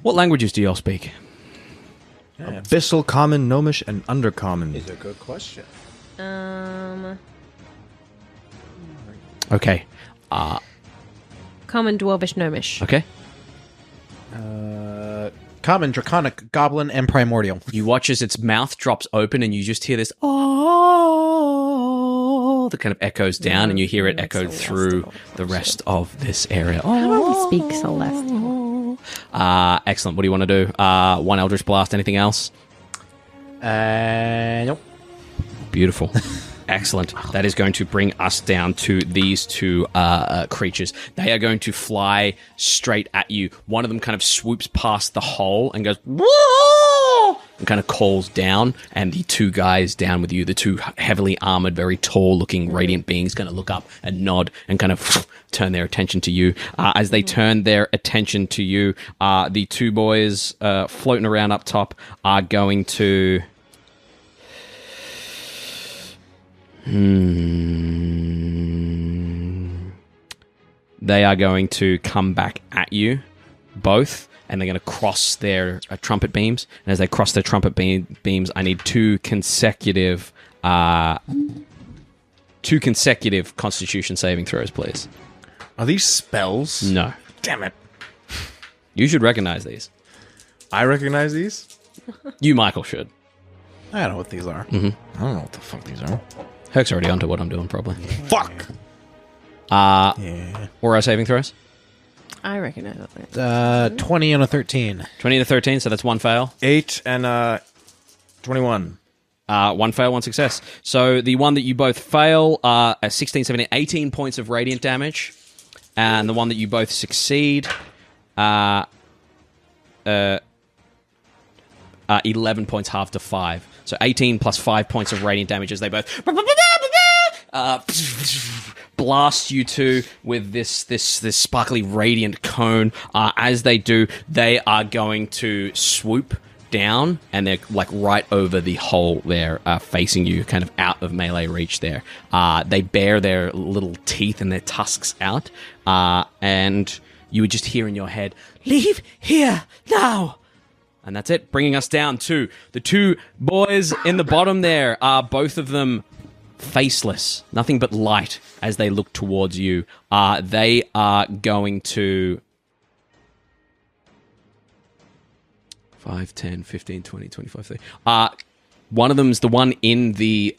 languages do y'all speak? Abyssal, Common, Gnomish, and Undercommon. Is a good question. Okay. Common, Dwarvish, Gnomish. Okay. Common, Draconic, Goblin, and Primordial. You watch as its mouth drops open, and you just hear this "oh" that kind of echoes down, and you hear it echoed through the rest of this area. How do we speak Celestial? Excellent. What do you want to do? One Eldritch Blast. Anything else? Nope. Beautiful. Excellent. That is going to bring us down to these two creatures. They are going to fly straight at you. One of them kind of swoops past the hole and goes, "Whoa!" and kind of calls down. And the two guys down with you, the two heavily armored, very tall-looking, radiant beings, going to look up and nod and kind of turn their attention to you. As they turn their attention to you, the two boys floating around up top are going to... They are going to come back at you, both, and they're going to cross their trumpet beams. And as they cross their trumpet beams, I need two consecutive Constitution saving throws, please. Are these spells? No, Damn it. you should recognize these. I recognize these? You, Michael, should. I don't know what these are. I don't know what the fuck these are. Herc's already onto what I'm doing, probably. Fuck! Yeah. Or our saving throws. I recognize that. 20 and a 13. 20 to 13, so that's one fail. 8 and 21. One fail, one success. So the one that you both fail, 16, 17, 18 points of radiant damage. and the one that you both succeed, 11 points halved to 5. So 18 plus 5 points of radiant damage as they both blast you two with this sparkly radiant cone. As they do, they are going to swoop down, and they're like right over the hole there, facing you, kind of out of melee reach there. They bare their little teeth and their tusks out, and you would just hear in your head, "Leave here now!" And that's it, bringing us down to the two boys in the bottom there. Both of them faceless, nothing but light as they look towards you. They are going to 5, 10, 15, 20, 25, 30. One of them's the one in the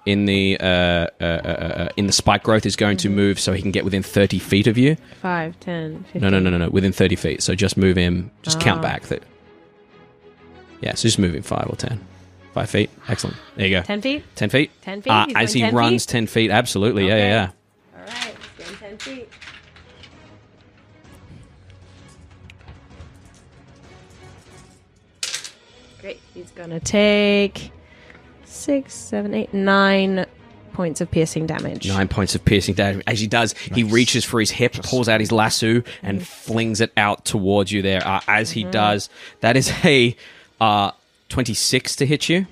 in the spike growth is going to move so he can get within 30 feet of you. 5, 10, 15. No. Within 30 feet. So just move him. Just count back. Yeah, so just move him 5 or 10. 5 feet. Excellent. There you go. 10 feet? 10 feet. 10 feet? As he runs 10 feet. Absolutely. Okay. Yeah. All right, let's go 10 feet. Great. He's going to take 6, 7, 8, 9 points of piercing damage. 9 points of piercing damage. As he does, he reaches for his hip, pulls out his lasso, and flings it out towards you there. As he does, that is a 26 to hit you.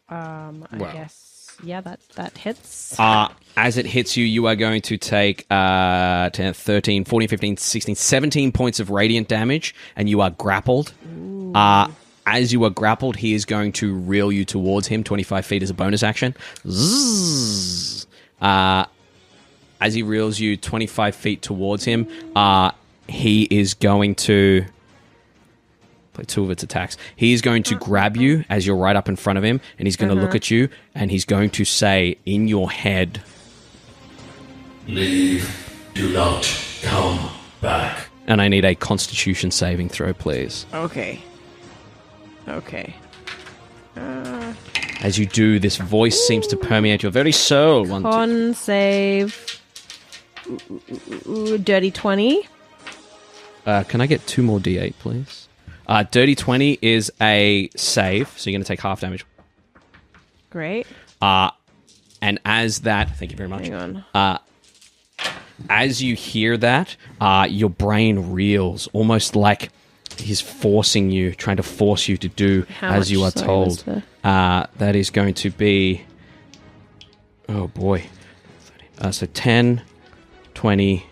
I guess, yeah, that hits. As it hits you, you are going to take 10, 13, 14, 15, 16, 17 points of radiant damage, and you are grappled. As you are grappled, he is going to reel you towards him 25 feet as a bonus action. Zzz. As he reels you 25 feet towards him, he is going to play 2 of its attacks. He is going to grab you as you're right up in front of him, and he's going to look at you, and he's going to say in your head, "Leave. Do not come back." And I need a Constitution saving throw, please. Okay. As you do, this voice seems to permeate your very soul. Con save. Dirty 20. Can I get 2 more D8, please? Dirty 20 is a save, so you're going to take half damage. Great. And as that... Thank you very much. Hang on. As you hear that, your brain reels, almost like he's forcing you, trying to force you to do as you are told. That is going to be... Oh, boy. So 10, 20,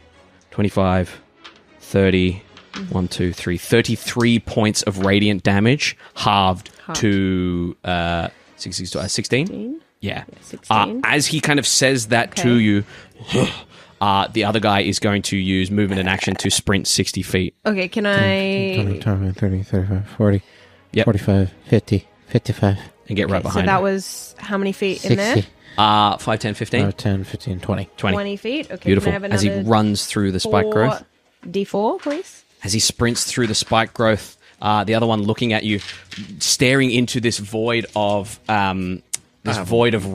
25, 30... 1, 2, 3, 33 points of radiant damage, halved to 16? Yeah. 16. As he kind of says that to you, the other guy is going to use movement and action to sprint 60 feet. Okay, can I... 20, 30, 35, 40, Yep. 45, 50, 55. And get right So behind that him. was how many feet 60, in there? 5, 10, 15? 10, 15, 20. 20 feet. Okay, Beautiful. Can I have As he another runs through the spike growth. D4, please. As he sprints through the spike growth, the other one looking at you, staring into this void of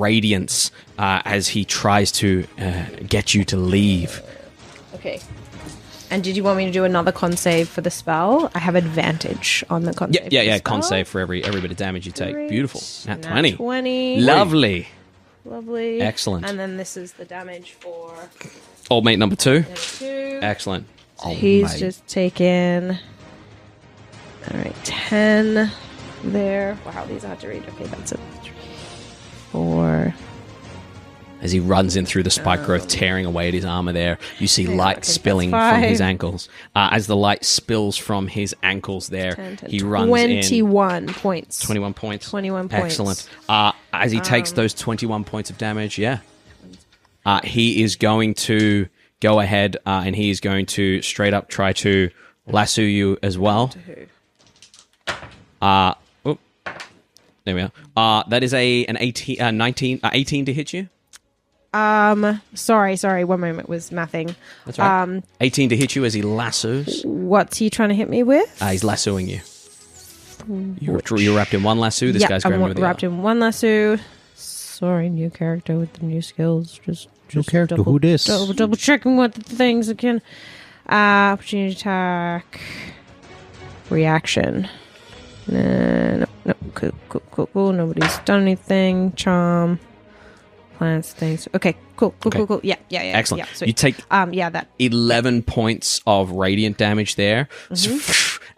radiance as he tries to get you to leave. Okay. And did you want me to do another con save for the spell? I have advantage on the con save. Yeah. Con save for every bit of damage you take. Great. Beautiful. Nat Nat 20. 20. Lovely. Lovely. Excellent. And then this is the damage for Old mate number 2. 2. Excellent. So he's just taken... All right, 10 there. Wow, these are hard to read. Okay, that's a 3, 4. As he runs in through the spike growth, tearing away at his armor there, you see light spilling that's from his 5. ankles. As the light spills from his ankles there, 10, 10, he runs 21 in... points. 21 points. 21 points. Excellent. As he takes those 21 points of damage, he is going to go ahead and he is going to straight up try to lasso you as well. To who? There we are. That is an 18 to hit you. Sorry. 1 moment, was mathing. That's right. 18 to hit you as he lassos. What's he trying to hit me with? He's lassoing you. You're wrapped in one lasso. This guy's grabbing with the wrapped other. in one lasso. Sorry, new character with the new skills. Just character, who dis? Double checking what the things again. Opportunity attack. Reaction. No. Cool. Nobody's done anything. Charm. Plants, things. Okay, cool. Yeah. Excellent. Yeah, so, you take that. 11 points of radiant damage there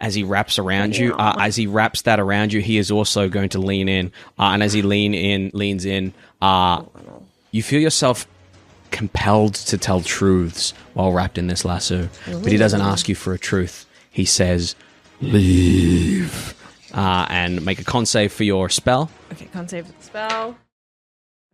as he wraps around you. As he wraps that around you, he is also going to lean in. And as he leans in, you feel yourself compelled to tell truths while wrapped in this lasso. But he doesn't ask you for a truth. He says, leave. And make a con save for your spell. Okay, con save for the spell.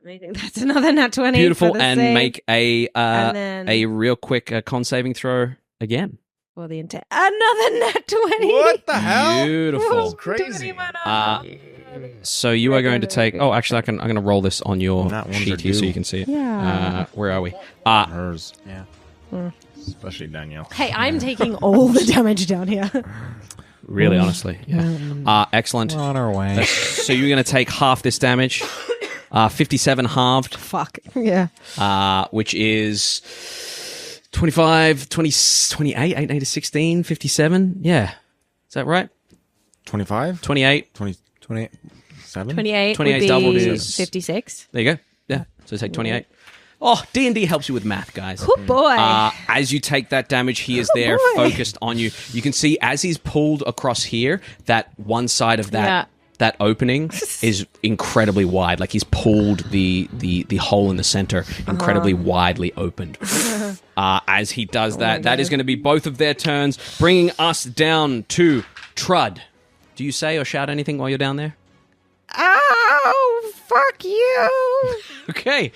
I think that's another nat 20. Beautiful, for the and save. make And then- a real quick con saving throw again. For the intent. Another nat 20. What the hell? Beautiful. Crazy. So you are going to take. Oh, actually, I'm going to roll this on your That one's sheet are here so due. you can see it. Yeah. Where are we? Hers. Yeah. Especially Danielle. Hey, I'm taking all the damage down here. Really, honestly, yeah. Excellent. We're on our way. So you're going to take half this damage. 57 halved, Fuck. Yeah. which is 25, 20, 28, 8, 8 is 16, 57. Yeah. Is that right? 25? 28. 27? 28 28 would be doubled is- 56. There you go. Yeah. So take 28. Oh, D&D helps you with math, guys. Oh, boy. As you take that damage, he is there boy. focused on you. You can see as he's pulled across here, that one side of that that opening is incredibly wide. Like he's pulled the hole in the center incredibly widely opened. As he does that, that is going to be both of their turns, bringing us down to Trud. Do you say or shout anything while you're down there? Oh, fuck you. Okay.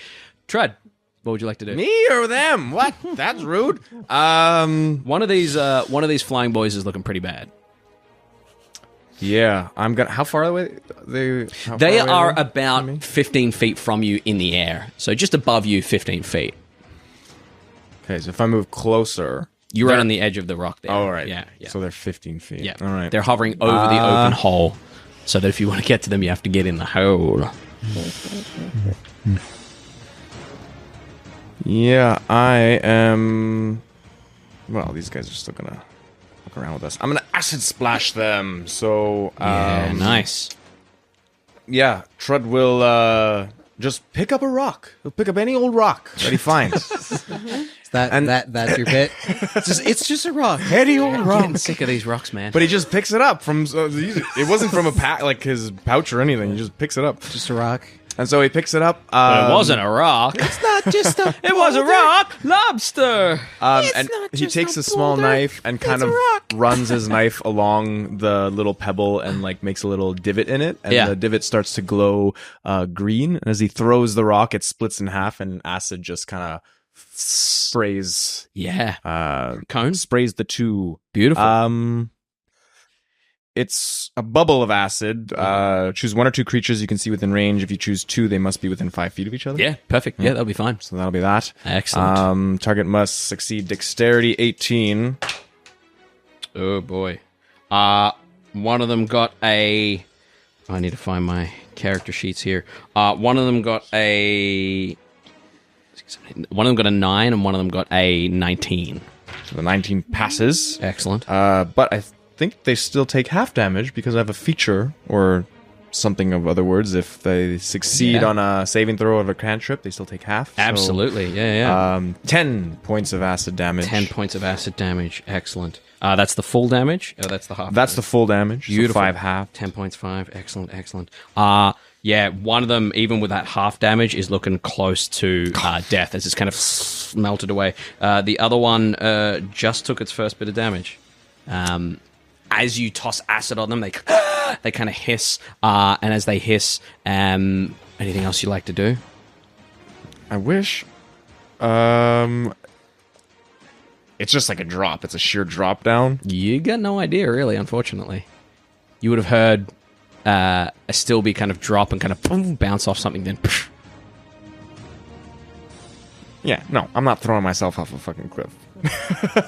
Trud, what would you like to do? Me or them? What? That's rude. One of these flying boys is looking pretty bad. Yeah, I'm gonna. How far away They away are from about me? 15 feet from you in the air. So just above you, 15 feet. Okay, so if I move closer, You're right on the edge of the rock there. oh, all right. Yeah. So they're 15 feet. Yeah. All right. They're hovering over the open hole. So that if you want to get to them, you have to get in the hole. Yeah, I am. Well, these guys are still gonna look around with us. I'm gonna acid splash them. So, Yeah, nice. yeah, Trud will just pick up a rock. He'll pick up any old rock that he finds. That's your bit. It's just a rock. Any old I'm rock. getting sick of these rocks, man. But he just picks it up from. It wasn't from a like his pouch or anything. He just picks it up, Just a rock. and so he picks it up. But it wasn't a rock. It's not just a. It was a rock lobster. And he takes a small knife and kind of runs his knife along the little pebble and like makes a little divot in it, and Yeah. the divot starts to glow green. And as he throws the rock, it splits in half, and acid just kind of sprays Yeah. Cones. sprays the two. Beautiful. It's a bubble of acid. Choose one or two creatures you can see within range. If you choose two, they must be within 5 feet of each other. Yeah, perfect. Yeah, that'll be fine. So that'll be that. Excellent. Target must succeed dexterity 18. Oh boy. One of them got a. I need to find my character sheets here. One of them got a. One of them got a 9, and one of them got a 19. So the 19 passes. Excellent. But I think they still take half damage because I have a feature or something of other words. If they succeed Yeah. on a saving throw of a cantrip, they still take half. So, Absolutely. Yeah. 10 points of acid damage. 10 points of acid damage. Excellent. That's the full damage. Oh, that's the half. That's the full damage. Beautiful. So 5 half. 10 points, 5. Excellent, excellent. Yeah, one of them, even with that half damage, is looking close to death as it's kind of melted away. The other one just took its first bit of damage. As you toss acid on them, they kind of hiss. And as they hiss, anything else you like to do? I wish. It's just like a drop. It's a sheer drop down. You got no idea, really, unfortunately. You would have heard a Stilby kind of drop and kind of boom, bounce off something, then... Yeah, no, I'm not throwing myself off a fucking cliff.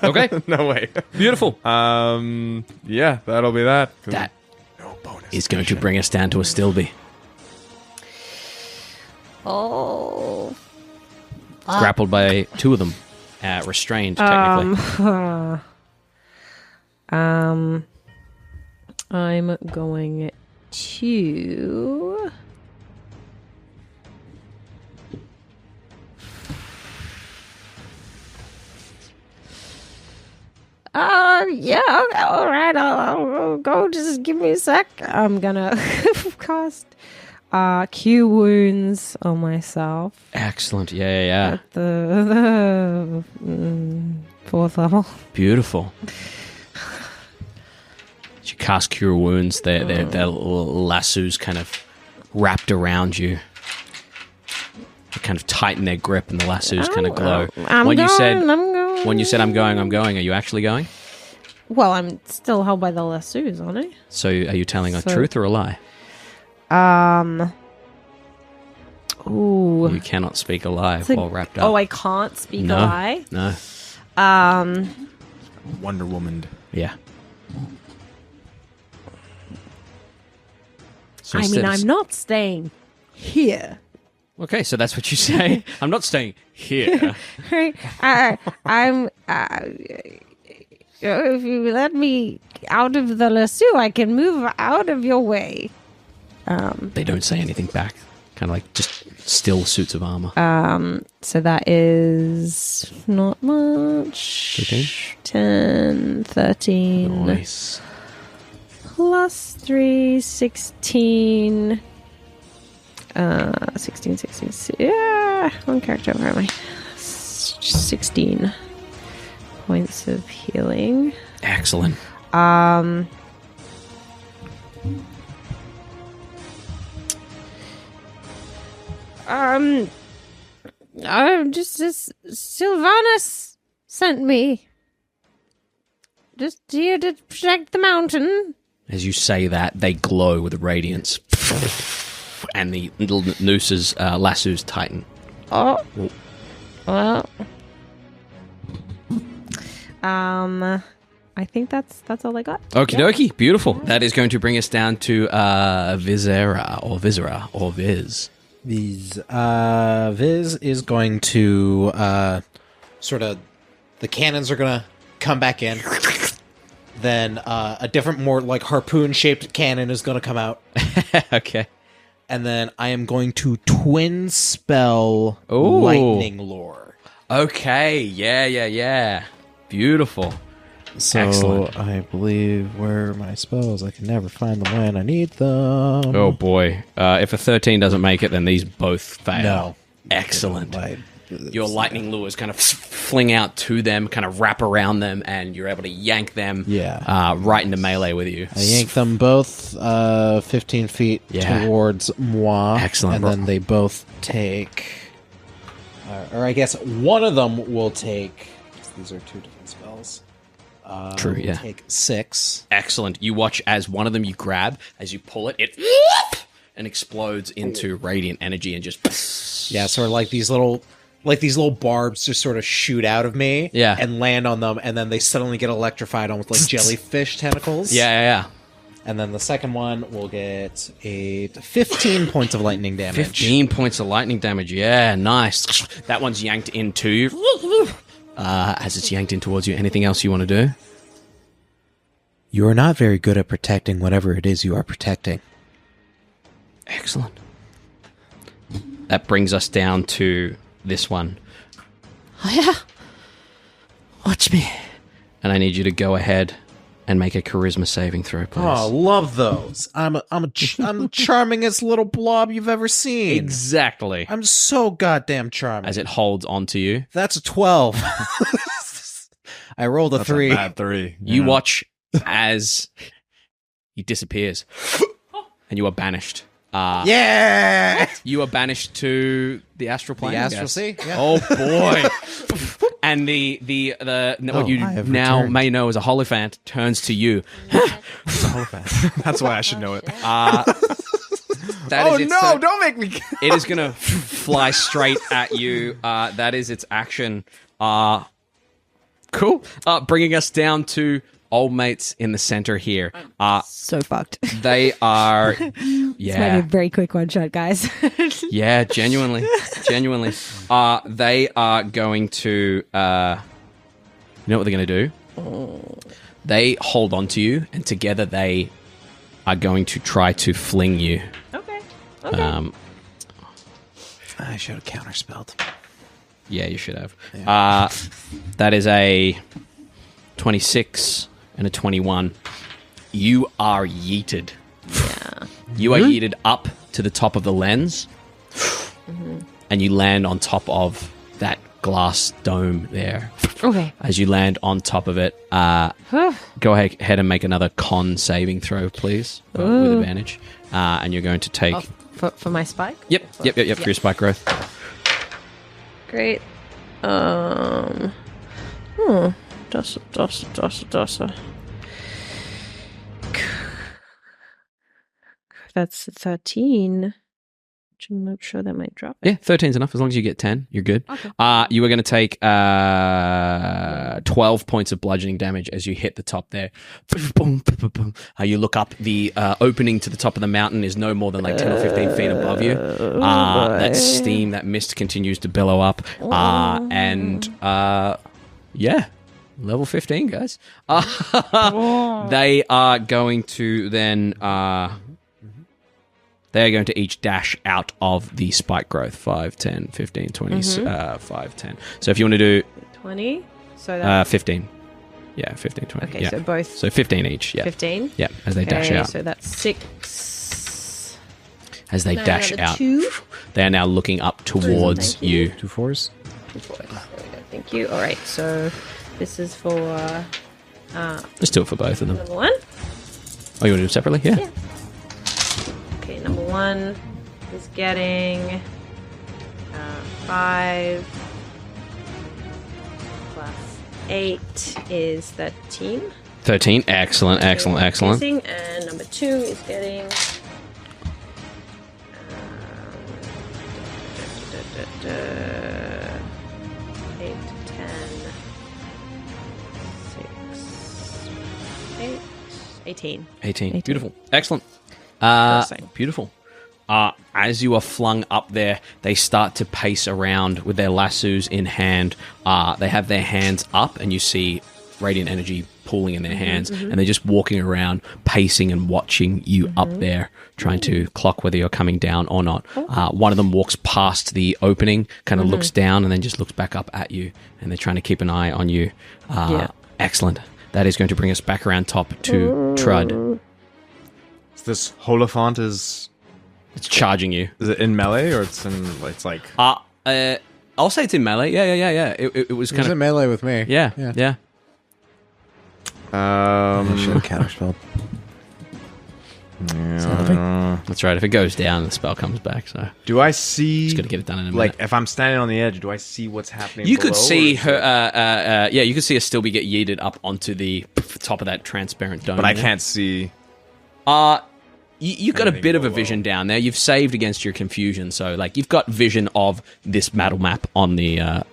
Okay. No way. Beautiful. Yeah, that'll be that. That no bonus is going to bring us down to a Stilby. Oh. Grappled by two of them. Restrained, technically. I'm going to. Yeah, okay, all right. I'll go. Just give me a sec. I'm gonna cast Cure Wounds on myself Excellent. Yeah. at the 4th level. Beautiful. As you cast Cure Wounds, their lassos kind of wrapped around you. They kind of tighten their grip and the lassos kind of glow. When you said I'm going, are you actually going? Well, I'm still held by the lassos, aren't I? So are you telling a truth or a lie? Ooh. You cannot speak a lie It's a- while wrapped up. Oh, I can't speak No. a lie. No. Wonder Woman. Yeah. So I mean, instead of- I'm not staying here. Okay, so that's what you say. I'm not staying here. I'm. If you let me out of the lasso, I can move out of your way. They don't say anything back. Kind of like just still suits of armor. So that is not much. 10, 13. Nice. Plus 3, 16. 16. Yeah, one character over my 16 points of healing. Excellent. Just Sylvanas sent me. Just here to protect the mountain. As you say that, they glow with radiance. And the little nooses, lassos tighten. Oh, well. I think that's all I got. Okie dokie. Beautiful. That is going to bring us down to Visera or Viz. Viz is going to sort of, the cannons are going to come back in. Then a different, more like harpoon-shaped cannon is going to come out. Okay. And then I am going to twin spell Ooh. lightning lore. Okay. Yeah. Beautiful. So Excellent. I believe where are my spells? I can never find them when I need them. Oh boy. If a 13 doesn't make it, then these both fail. No. Excellent. My- Your lightning lures kind of fling out to them, kind of wrap around them, and you're able to yank them right into melee with you. I yank them both 15 feet Yeah. towards moi. Excellent. And then they both take... or I guess one of them will take... These are two different spells. True, will yeah. Take 6. Excellent. You watch as one of them you grab, as you pull it, it and explodes into radiant energy and just... Yeah, sort of like these little barbs just sort of shoot out of me and land on them, and then they suddenly get electrified almost like jellyfish tentacles. Yeah. And then the second one will get 15 points of lightning damage. 15 points of lightning damage. Yeah, nice. That one's yanked into you. As it's yanked in towards you. Anything else you want to do? You are not very good at protecting whatever it is you are protecting. Excellent. That brings us down to this one. Oh, yeah. Watch me. And I need you to go ahead and make a charisma saving throw, please. Oh, love those. I'm the charmingest little blob you've ever seen. Exactly. I'm so goddamn charming. As it holds onto you. That's a 12. I rolled a 3. A bad 3. You watch as he disappears. And you are banished. Yeah! You are banished to the astral plane. The I astral guess. sea? Yeah. Oh boy! And the what you I have now returned. may know as a holophant turns to you. That's why I should know it. That Oh is its no! turn. Don't make me. It is gonna fly straight at you. That is its action. Cool. Bringing us down to old mates in the center here. So fucked. They are This might be Yeah. a very quick one shot, guys. Yeah, genuinely. They are going to... you know what they're going to do? They hold on to you, and together they are going to try to fling you. Okay. I should have counterspelled. Yeah, you should have. That is a 26 and a 21. You are yeeted. Yeah. You are yeeted up to the top of the lens, and you land on top of that glass dome there. Okay. As you land on top of it, go ahead and make another con saving throw, please, with advantage. And you're going to take... For my spike? Yep, for your spike growth. Great. Dosa. That's 13. Which I'm not sure that might drop. Yeah, 13's enough. As long as you get 10, you're good. Okay. You were going to take 12 points of bludgeoning damage as you hit the top there. You look up. The opening to the top of the mountain is no more than like 10 or 15 feet above you. That steam, that mist continues to billow up. Level 15, guys. They are going to then... they're going to each dash out of the spike growth. 5, 10, 15, 20, 5, 10. So if you want to do... 20? So that's... 15. Yeah, 15, 20. Okay, yeah. so both... So 15 each, yeah. 15? Yeah, as they dash out. So that's 6... As they No, dash another out, 2. they are now looking up towards Thank you. you. 2 4s. 2 4s. There we go. Thank you. All right, so this is for... Let's do it for both of them. number 1. Oh, you want to do them separately? Yeah. Okay, number 1 is getting 5 plus 8 is 13. 13. Excellent. Missing, and number 2 is getting 8, 10, 6, 8, 18. 18. Beautiful. Excellent. Interesting. Beautiful. As you are flung up there, they start to pace around with their lassos in hand. They have their hands up, and you see radiant energy pooling in their hands, and they're just walking around, pacing and watching you up there, trying to clock whether you're coming down or not. One of them walks past the opening, kind of looks down, and then just looks back up at you, and they're trying to keep an eye on you. Excellent. That is going to bring us back around top to Trud. This Holophant is It's charging you. it in melee or it's like I'll say it's in melee. Yeah. It was It kind was of in melee with me. yeah. I should have counterspelled. That's right. If it goes down, the spell comes back. So do I see just got to get it done in a minute. like if I'm standing on the edge, do I see what's happening? You could below, see or is her. it- You could see her still be get yeeted up onto the top of that transparent dome. but I there. can't see. You've got a Anything bit of a below. vision down there. You've saved against your confusion, so like you've got vision of this battle map on the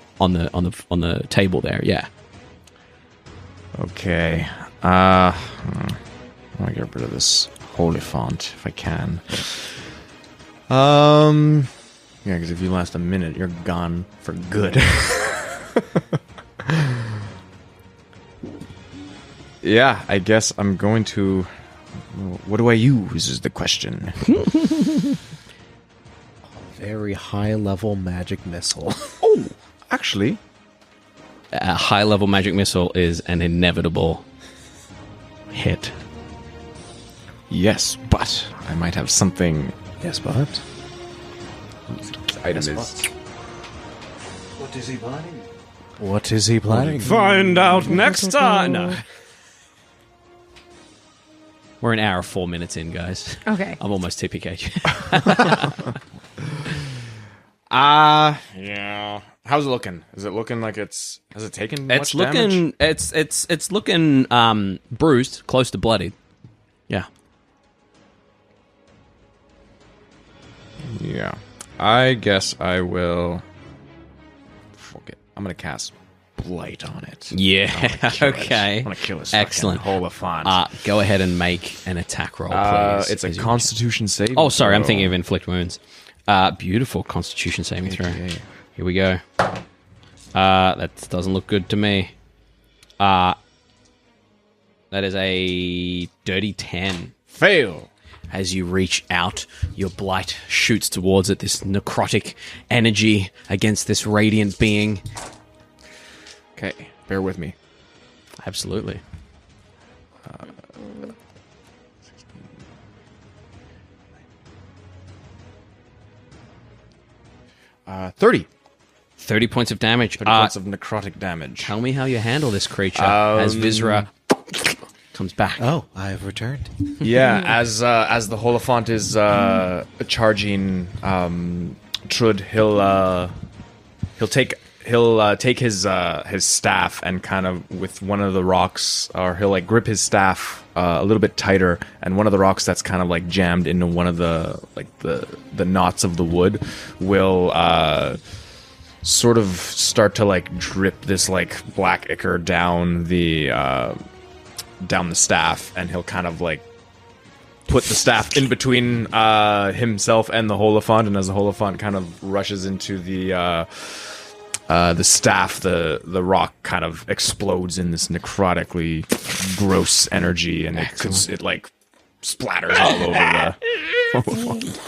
table there. Yeah. Okay. I want to get rid of this holy font if I can. Yeah, because if you last a minute, you're gone for good. Yeah, I guess I'm going to. What do I use? Is the question. Very high level magic missile. Oh, actually, A high level magic missile is an inevitable hit. yes, but I might have something. Yes, but Item is. what is he planning? Find out next time. No. We're an hour 4 minutes in, guys. Okay. I'm almost TPK. Yeah. How's it looking? Is it looking like has it taken much It's damage? looking. It's looking bruised, close to bloodied. Yeah. Yeah. I guess I will. Fuck it. I'm gonna cast blight on it. Yeah. Okay. I want to kill this Excellent. Holophant. Go ahead and make an attack roll, please. It's a as you- Constitution save. Oh, sorry. I'm thinking of inflict wounds. Beautiful Constitution saving throw. Okay. Here we go. That doesn't look good to me. That is a dirty 10. Fail. As you reach out, your blight shoots towards it, this necrotic energy against this radiant being. Okay, bear with me. Absolutely. 30. 30 points of damage. 30 points of necrotic damage. Tell me how you handle this creature as Viscera comes back. Oh, I've returned. Yeah, as the Holophant is charging Trud, he'll take his staff and kind of with one of the rocks, or he'll like grip his staff a little bit tighter, and one of the rocks that's kind of like jammed into one of the the knots of the wood will sort of start to like drip this like black ichor down the staff, and he'll kind of like put the staff in between himself and the Holophant, and as the Holophant kind of rushes into the staff, the rock kind of explodes in this necrotically gross energy, and it like splatters all over the Holophant.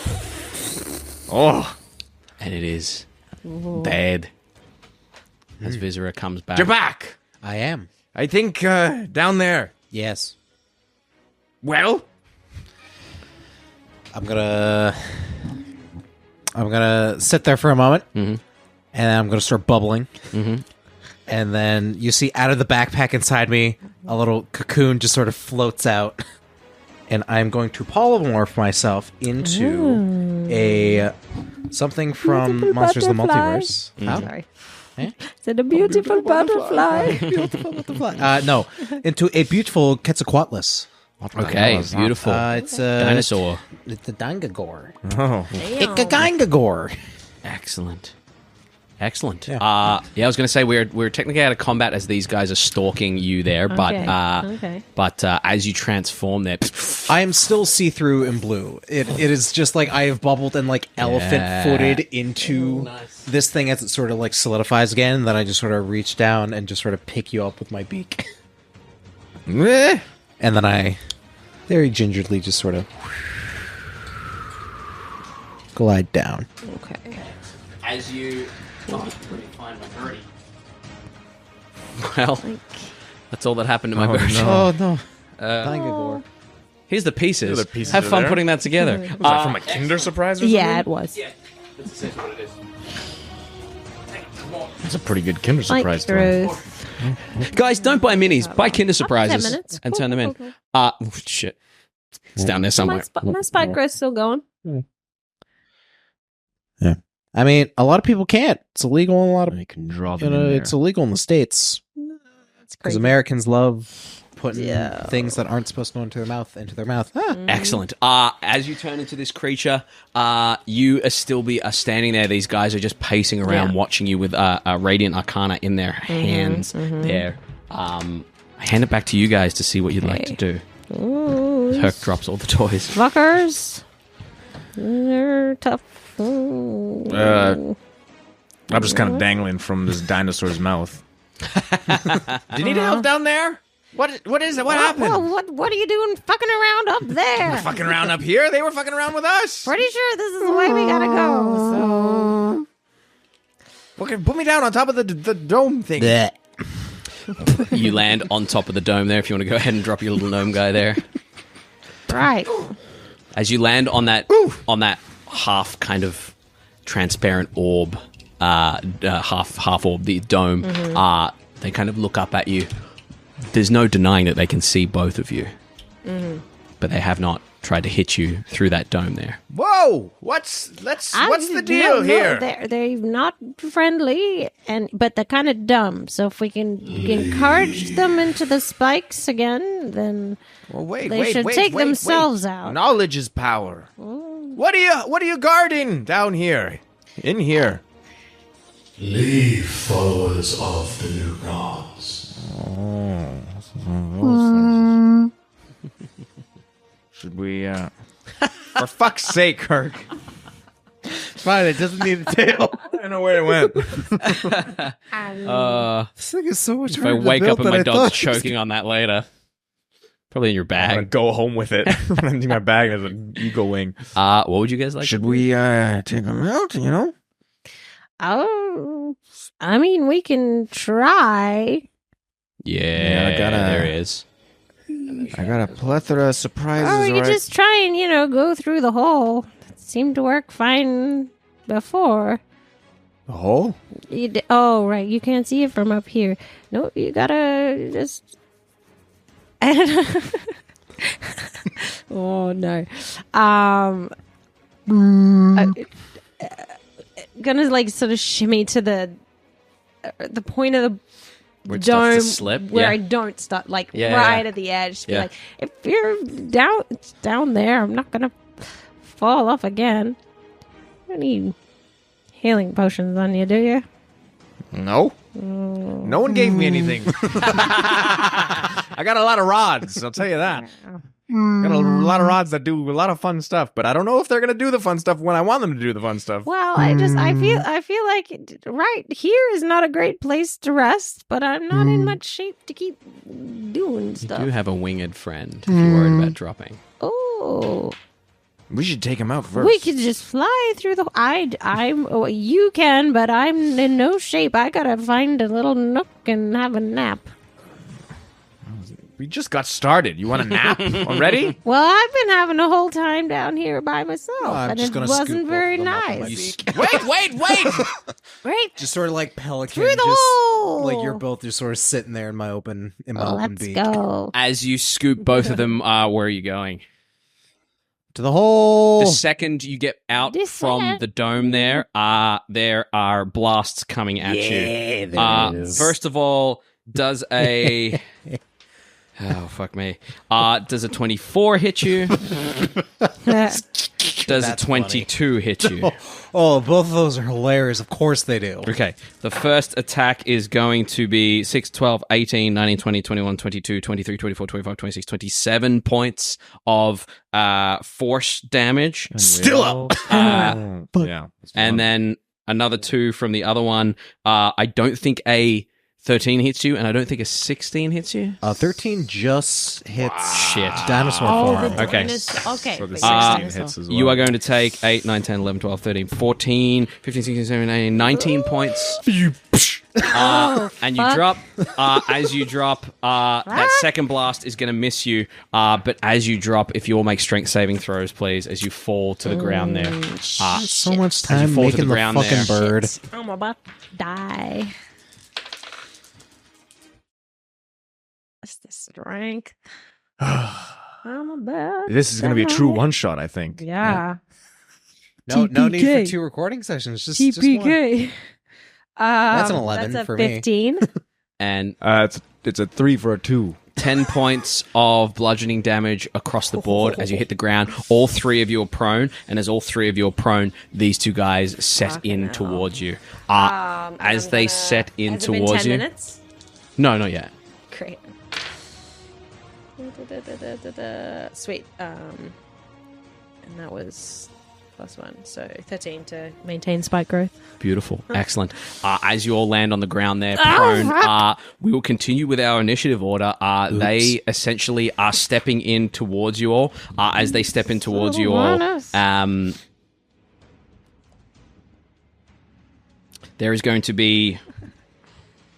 Oh, And it is dead. As Viscera comes back. you're back. I am. I think down there. Yes. Well, I'm gonna sit there for a moment, and then I'm gonna start bubbling. And then you see out of the backpack inside me, a little cocoon just sort of floats out, and I'm going to polymorph myself into a something from Beautiful Monsters of the butterfly. Multiverse. How? Sorry. Eh? Is it a beautiful butterfly? No, into a beautiful Quetzalcoatlus. Okay, beautiful. It's a Dinosaur. It's a Dangagor. oh, Ikagangagor. Excellent. Excellent. Yeah. I was going to say we're technically out of combat as these guys are stalking you there, but Okay. as you transform there, I am still see-through and blue. It is just like I have bubbled and like elephant-footed into this thing as it sort of like solidifies again. Then I just sort of reach down and just sort of pick you up with my beak, eh. and then I very gingerly just sort of glide down. Okay. as you. Oh, let me find my birdie. Well, that's all that happened to my birdie. Oh no, Dangagor. Here's the pieces. Here the pieces Have are fun there. putting that together. Was that from a Kinder Surprise or something? Yeah, it was. Yeah, that's essentially what it is. It's a pretty good Kinder Like Surprise toy. Ruth. Guys, don't buy minis. Buy Kinder Surprises 10 minutes. and Cool, turn them in. cool, Shit. It's down there somewhere. My spike growth's still going. I mean, a lot of people can't. It's illegal in a lot of. You can draw You them know, in there. it's illegal in the States It's because crazy. Americans love putting Yeah. things that aren't supposed to go into their mouth. Ah. Excellent. As you turn into this creature, you are still are standing there. These guys are just pacing around, Yeah. watching you with a radiant arcana in their hands. There. I hand it back to you guys to see what you'd like to do. Ooh, Herc drops all the toys. fuckers. They're tough. Ooh. I'm just kind of dangling from this dinosaur's mouth. Do you need help down there? What is it? What happened? Well, what are you doing fucking around up there? Fucking around up here? They were fucking around with us. Pretty sure this is the way we gotta go. Okay, put me down on top of the dome thing. Blech. You land on top of the dome there if you want to go ahead and drop your little gnome guy there. So, right. As you land on that half kind of transparent orb, half orb, the dome, they kind of look up at you. There's no denying that they can see both of you, but they have not tried to hit you through that dome there. Whoa! What's the deal here? They're not friendly, but they're kind of dumb. So if we can encourage them into the spikes again, then Well, wait, they should take themselves out. Knowledge is power. What are you guarding down here? In here? Leave, followers of the new gods. Should we, for fuck's sake, Kirk. Fine, it doesn't need a tail. I don't know where it went. This thing is so much If I wake up and my dog's choking on that later, probably in your I'm gonna bag. go home with it. I'm empty my bag as an eagle wing. What would you guys like? Should we take him out, you know? Oh, I mean, we can try. Yeah, I gotta- there is. I got a plethora of surprises. Or we could right? just try and, go through the hole. It seemed to work fine before. The hole? Oh, right. You can't see it from up here. No, you gotta just. Oh, no. Gonna, sort of shimmy to the point of the Where it starts dome to slip, where yeah. I don't start, Yeah, right yeah. at the edge. To be Yeah. like, if you're down there, I'm not gonna fall off again. You don't need healing potions on you, do you? No. No one gave me anything. I got a lot of rods, I'll tell you that. Got a lot of rods that do a lot of fun stuff, but I don't know if they're gonna do the fun stuff when I want them to do the fun stuff. Well, I feel like right here is not a great place to rest, but I'm not in much shape to keep doing You stuff. do have a winged friend if you're worried about dropping. Oh, We should take him out first. we could just fly through the. You can, but I'm in no shape. I gotta find a little nook and have a nap. We just got started. You want a nap already? Well, I've been having a whole time down here by myself, I'm and just it gonna wasn't scoop very both of them up on my nice. beak. Wait! Right Just sort of like pelican. through the just, hole. Like you're both just sort of sitting there in my open Let's beak. go. As you scoop both of them, where are you going? To the hole. The second you get out This from second. the dome there are blasts coming at you. First of all, does a... Oh, fuck me. Does a 24 hit you? Does a 22 hit you? Oh, both of those are hilarious. Of course they do. Okay. The first attack is going to be 6, 12, 18, 19, 20, 21, 22, 23, 24, 25, 26, 27 points of force damage. Still up. Yeah. And then another 2 from the other one. I don't think a 13 hits you, and I don't think a 16 hits you. 13 just hits Shit. dinosaur form. Okay. Okay. So the wait, 16 wait, hits as well. You are going to take 8, 9, 10, 11, 12, 13, 14, 15, 16, 17, 18, 19 points. And you drop. As you drop, that second blast is going to miss you. But as you drop, if you all make strength saving throws, please, as you fall to the ground there. So much As you time fall to making the the ground fucking there. bird. I'm about to die. What's the strength? I'm about. This is going to be a true one shot, I think. Yeah. No need TPK. for 2 recording sessions. Just one. TPK. That's an 11 that's a for me. 15. And It's a 3 for a 2. 10 points of bludgeoning damage across the board as you hit the ground. All 3 of you are prone, and as all 3 of you are prone, these 2 guys set in towards you. As they set in Has it been towards 10 you. minutes? No, not yet. Great. Sweet. And that was +1, so 13 to maintain spike growth. Beautiful. Excellent. As you all land on the ground there, prone, we will continue with our initiative order. They essentially are stepping in towards you all. As they step in towards you all, there is going to be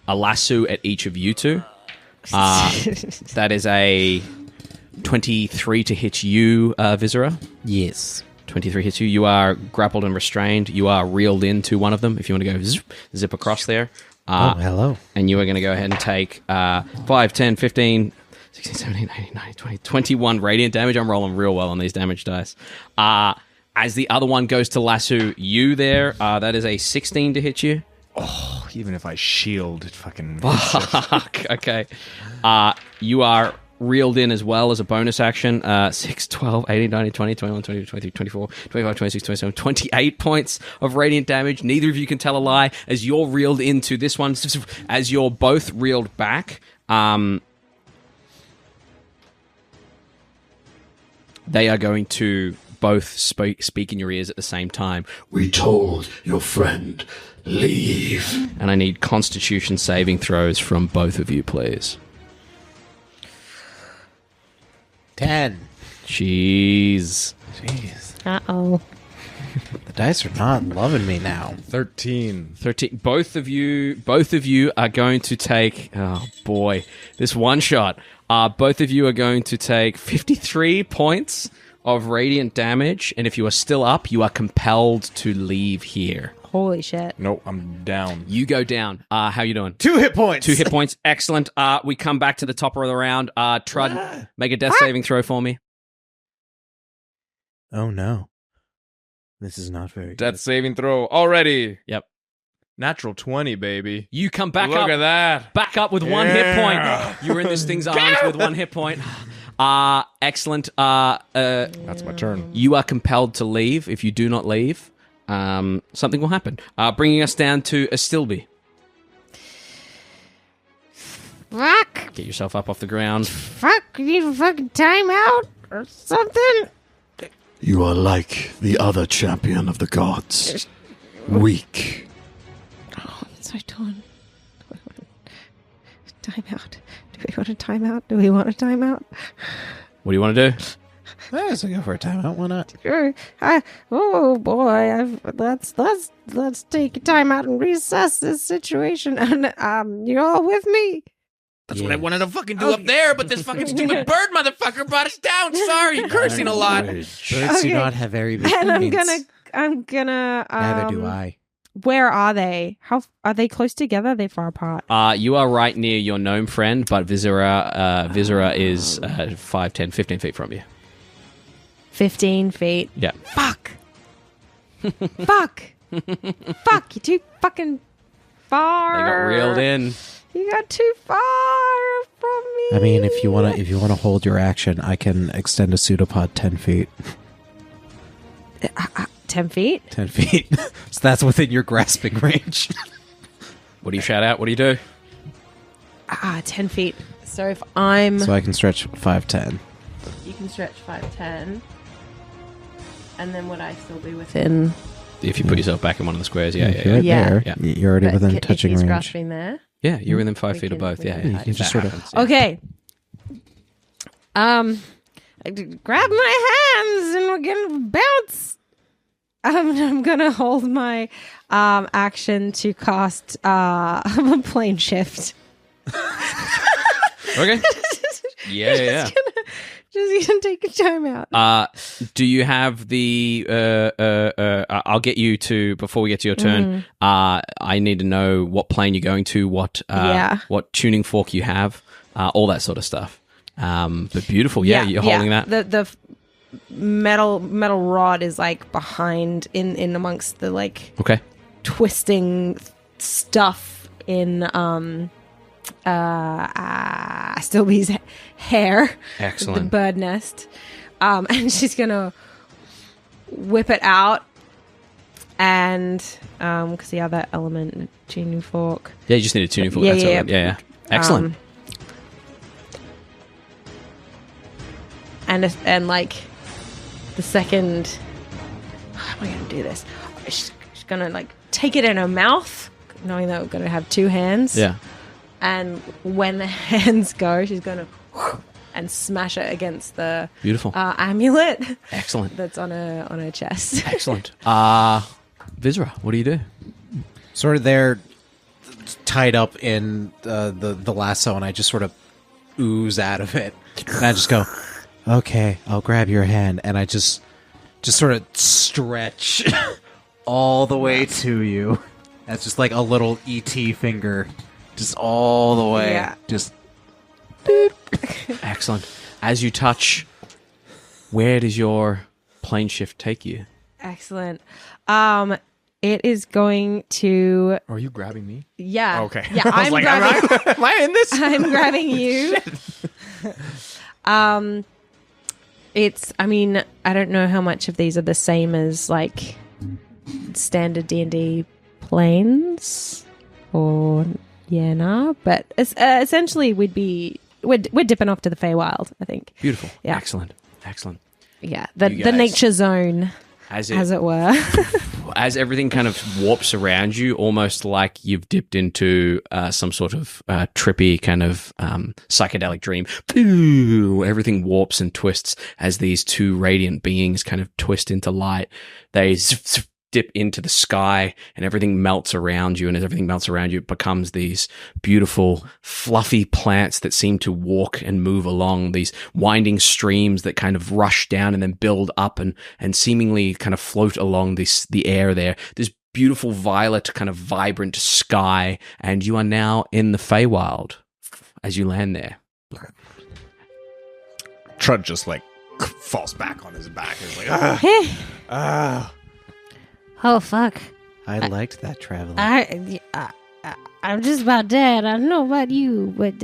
a lasso at each of you 2. That is a 23 to hit you, Viscera. Yes. 23 hits you. You are grappled and restrained. You are reeled into one of them. If you want to go zip across there. Hello. And you are going to go ahead and take 5, 10, 15, 16, 17, 18, 19, 20, 21 radiant damage. I'm rolling real well on these damage dice. As the other one goes to lasso you there, that is a 16 to hit you. Even if I shield, it fucking... Fuck. Okay. You are reeled in as well as a bonus action. 6, 12, 18, 19, 20, 21, 22, 23, 24, 25, 26, 27, 28 points of radiant damage. Neither of you can tell a lie as you're reeled into this one. As you're both reeled back, they are going to both speak in your ears at the same time. We told your friend, leave. And I need Constitution saving throws from both of you, please. 10. Jeez. Uh-oh. The dice are not loving me now. 13. 13. Both of you are going to take... Oh, boy. This one shot. Both of you are going to take 53 points of radiant damage, and if you are still up, you are compelled to leave here. Holy shit. Nope, I'm down. You go down. How you doing? 2 hit points. 2 hit points. Excellent. We come back to the top of the round. Trud, make a death saving throw for me. Oh no. This is not very Death saving throw already. Yep. Natural 20, baby. You come back Look up. at that. Back up with 1 hit point. You were in this thing's arms with 1 hit point. Excellent. That's my turn. You are compelled to leave. If you do not leave, something will happen. Bringing us down to Astilby. Fuck. Get yourself up off the ground. Fuck. You need a fucking timeout or something? You are like the other champion of the gods. Weak. Oh, I'm so torn. Timeout. Do we want a timeout? Do we want a timeout? What do you want to do? Let's go for a timeout. Why not? Sure. Oh boy, let's take a timeout and reassess this situation. And you all with me? That's what I wanted to fucking do up there, but this fucking stupid bird motherfucker brought us down. Sorry, you're cursing a lot. Birds do not have very big And brains. I'm gonna. Neither do I. Where are they? How are they close together? Are they far apart? You are right near your gnome friend, but Viscera is 5, 10, 15 feet from you. 15 feet. Yeah. Fuck. Fuck. Fuck. You're too fucking far. They got reeled in. You got too far from me. I mean, if you wanna hold your action, I can extend a pseudopod 10 feet. 10 feet? 10 feet. So that's within your grasping range. What do you shout out? What do you do? 10 feet. So if I'm... So I can stretch 5'10". You can stretch 5'10". And then would I still be within... If you put yourself back in one of the squares, yeah. Right there. Yeah. You're already within if touching he's range. grasping there? Yeah, you're within 5 We feet of can- both. we Yeah, can yeah. hide. You just That sort of- happens, yeah. Okay. I grab my hands and we're gonna bounce. I'm gonna hold my action to cast plane shift. Okay. Yeah. Just gonna take a time out. Do you have the? I'll get you to before we get to your turn. I need to know what plane you're going to, what tuning fork you have, all that sort of stuff. But beautiful, you're holding that. The metal rod is like behind in amongst the like Okay. twisting stuff in Stilby's hair. Excellent. The bird nest. And she's gonna whip it out and because the other element, tuning fork. Yeah, you just need a tuning fork. Yeah, That's yeah, all. Yeah. Excellent. And like the second, how am I gonna do this? She's gonna like take it in her mouth, knowing that we're gonna have two hands. Yeah. And when the hands go, she's gonna and smash it against the Beautiful. amulet Excellent. that's on her chest. Excellent. Viscera, what do you do? Sort of there, tied up in the lasso, and I just sort of ooze out of it. And I just go, okay, I'll grab your hand, and I just sort of stretch all the way to you. That's just like a little ET finger, just all the way. Yeah. Just Excellent. As you touch, where does your plane shift take you? Excellent. It is going to. Are you grabbing me? Yeah. Okay. Yeah, I was I'm like, grabbing. am I in this? I'm grabbing you. It's, I mean, I don't know how much of these are the same as like standard D&D planes or but it's, essentially we're dipping off to the Feywild, I think. Beautiful. Yeah. Excellent. Yeah, You the guys- nature zone, as it were. As everything kind of warps around you, almost like you've dipped into some sort of trippy kind of psychedelic dream. Everything warps and twists as these two radiant beings kind of twist into light. They dip into the sky and everything melts around you, and as everything melts around you, it becomes these beautiful fluffy plants that seem to walk and move along these winding streams that kind of rush down and then build up and seemingly kind of float along the air there. This beautiful violet kind of vibrant sky, and you are now in the Feywild as you land there. Trud just like falls back on his back. He's like, Oh, fuck. I liked that traveling. I'm just about dead. I don't know about you, but,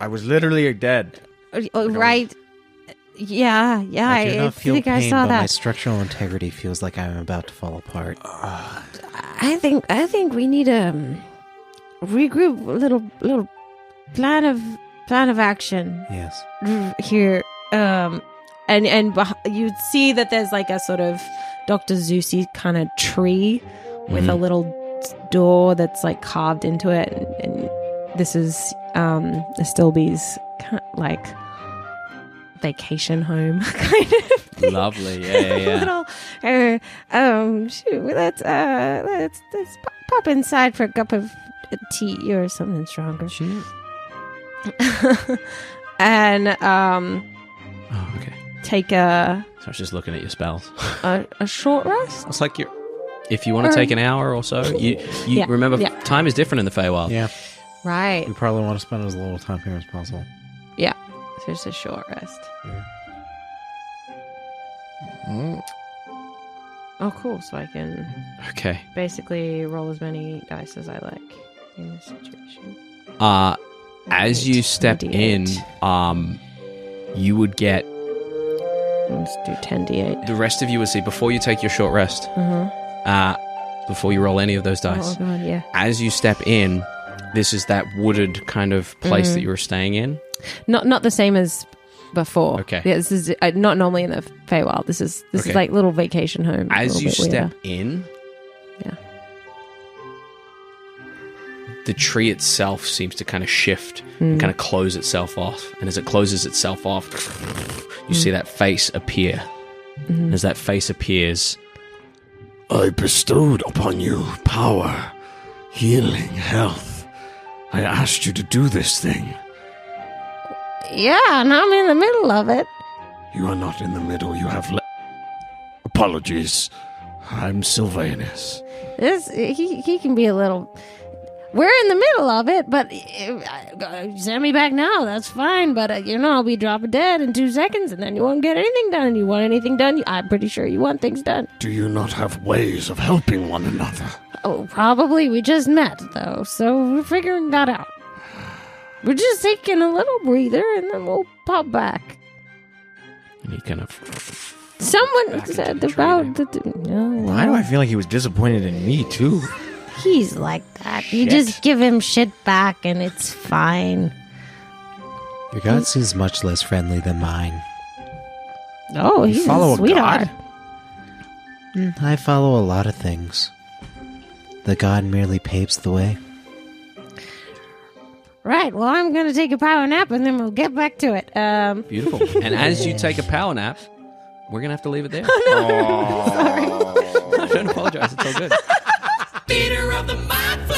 I was literally dead. right. Yeah, I do not feel think pain, I saw but my that. structural integrity feels like I'm about to fall apart. I think we need a regroup, a little plan of action Yes. here. And you see that there's like a sort of Dr. Zeusy kind of tree with a little door that's like carved into it, and this is Estilby's kind of like vacation home, kind of. Lovely, yeah. Little, shoot, let's pop inside for a cup of tea or something stronger. And Oh, okay. take a So I was just looking at your spells. short rest. It's like if you want to take an hour or so, you Yeah, remember yeah. time is different in the Feywild. Yeah. Right. We probably want to spend as little time here as possible. Yeah. So it's a short rest. Oh, cool. So I can Okay. basically roll as many dice as I like in this situation. As you step in, 10d8. you would get Let's do 10d8. the rest of you would see before you take your short rest. Before you roll any of those dice, Oh god, yeah. as you step in, this is that wooded kind of place that you were staying in. Not the same as before. Okay. Yeah, this is not normally in the Feywild. This is Okay. like little vacation home. a As little you bit step weirder. in, Yeah. the tree itself seems to kind of shift and kind of close itself off. And as it closes itself off, you see that face appear. And as that face appears, I bestowed upon you power, healing, health. I asked you to do this thing. Yeah, and I'm in the middle of it. You are not in the middle. You have apologies. I'm Sylvanus. He can be a little. We're in the middle of it, but send me back now. That's fine. But I'll be dropping dead in 2 seconds, and then you won't get anything done. You want anything done? I'm pretty sure you want things done. Do you not have ways of helping one another? Oh, probably. We just met though, so we're figuring that out. We're just taking a little breather, and then we'll pop back. and he kind of Someone Back into said the tree about there. the. Why do I feel like he was disappointed in me too? He's like that. You Shit. just give him shit back, and it's fine. Your god seems much less friendly than mine. Oh, You he's follow a a sweetheart. god? I follow a lot of things. The god merely paves the way. Right. Well, I'm gonna take a power nap, and then we'll get back to it. beautiful. And as you take a power nap, we're gonna have to leave it there. Sorry. Don't apologize. It's all good. Leader of the Mind Flayer.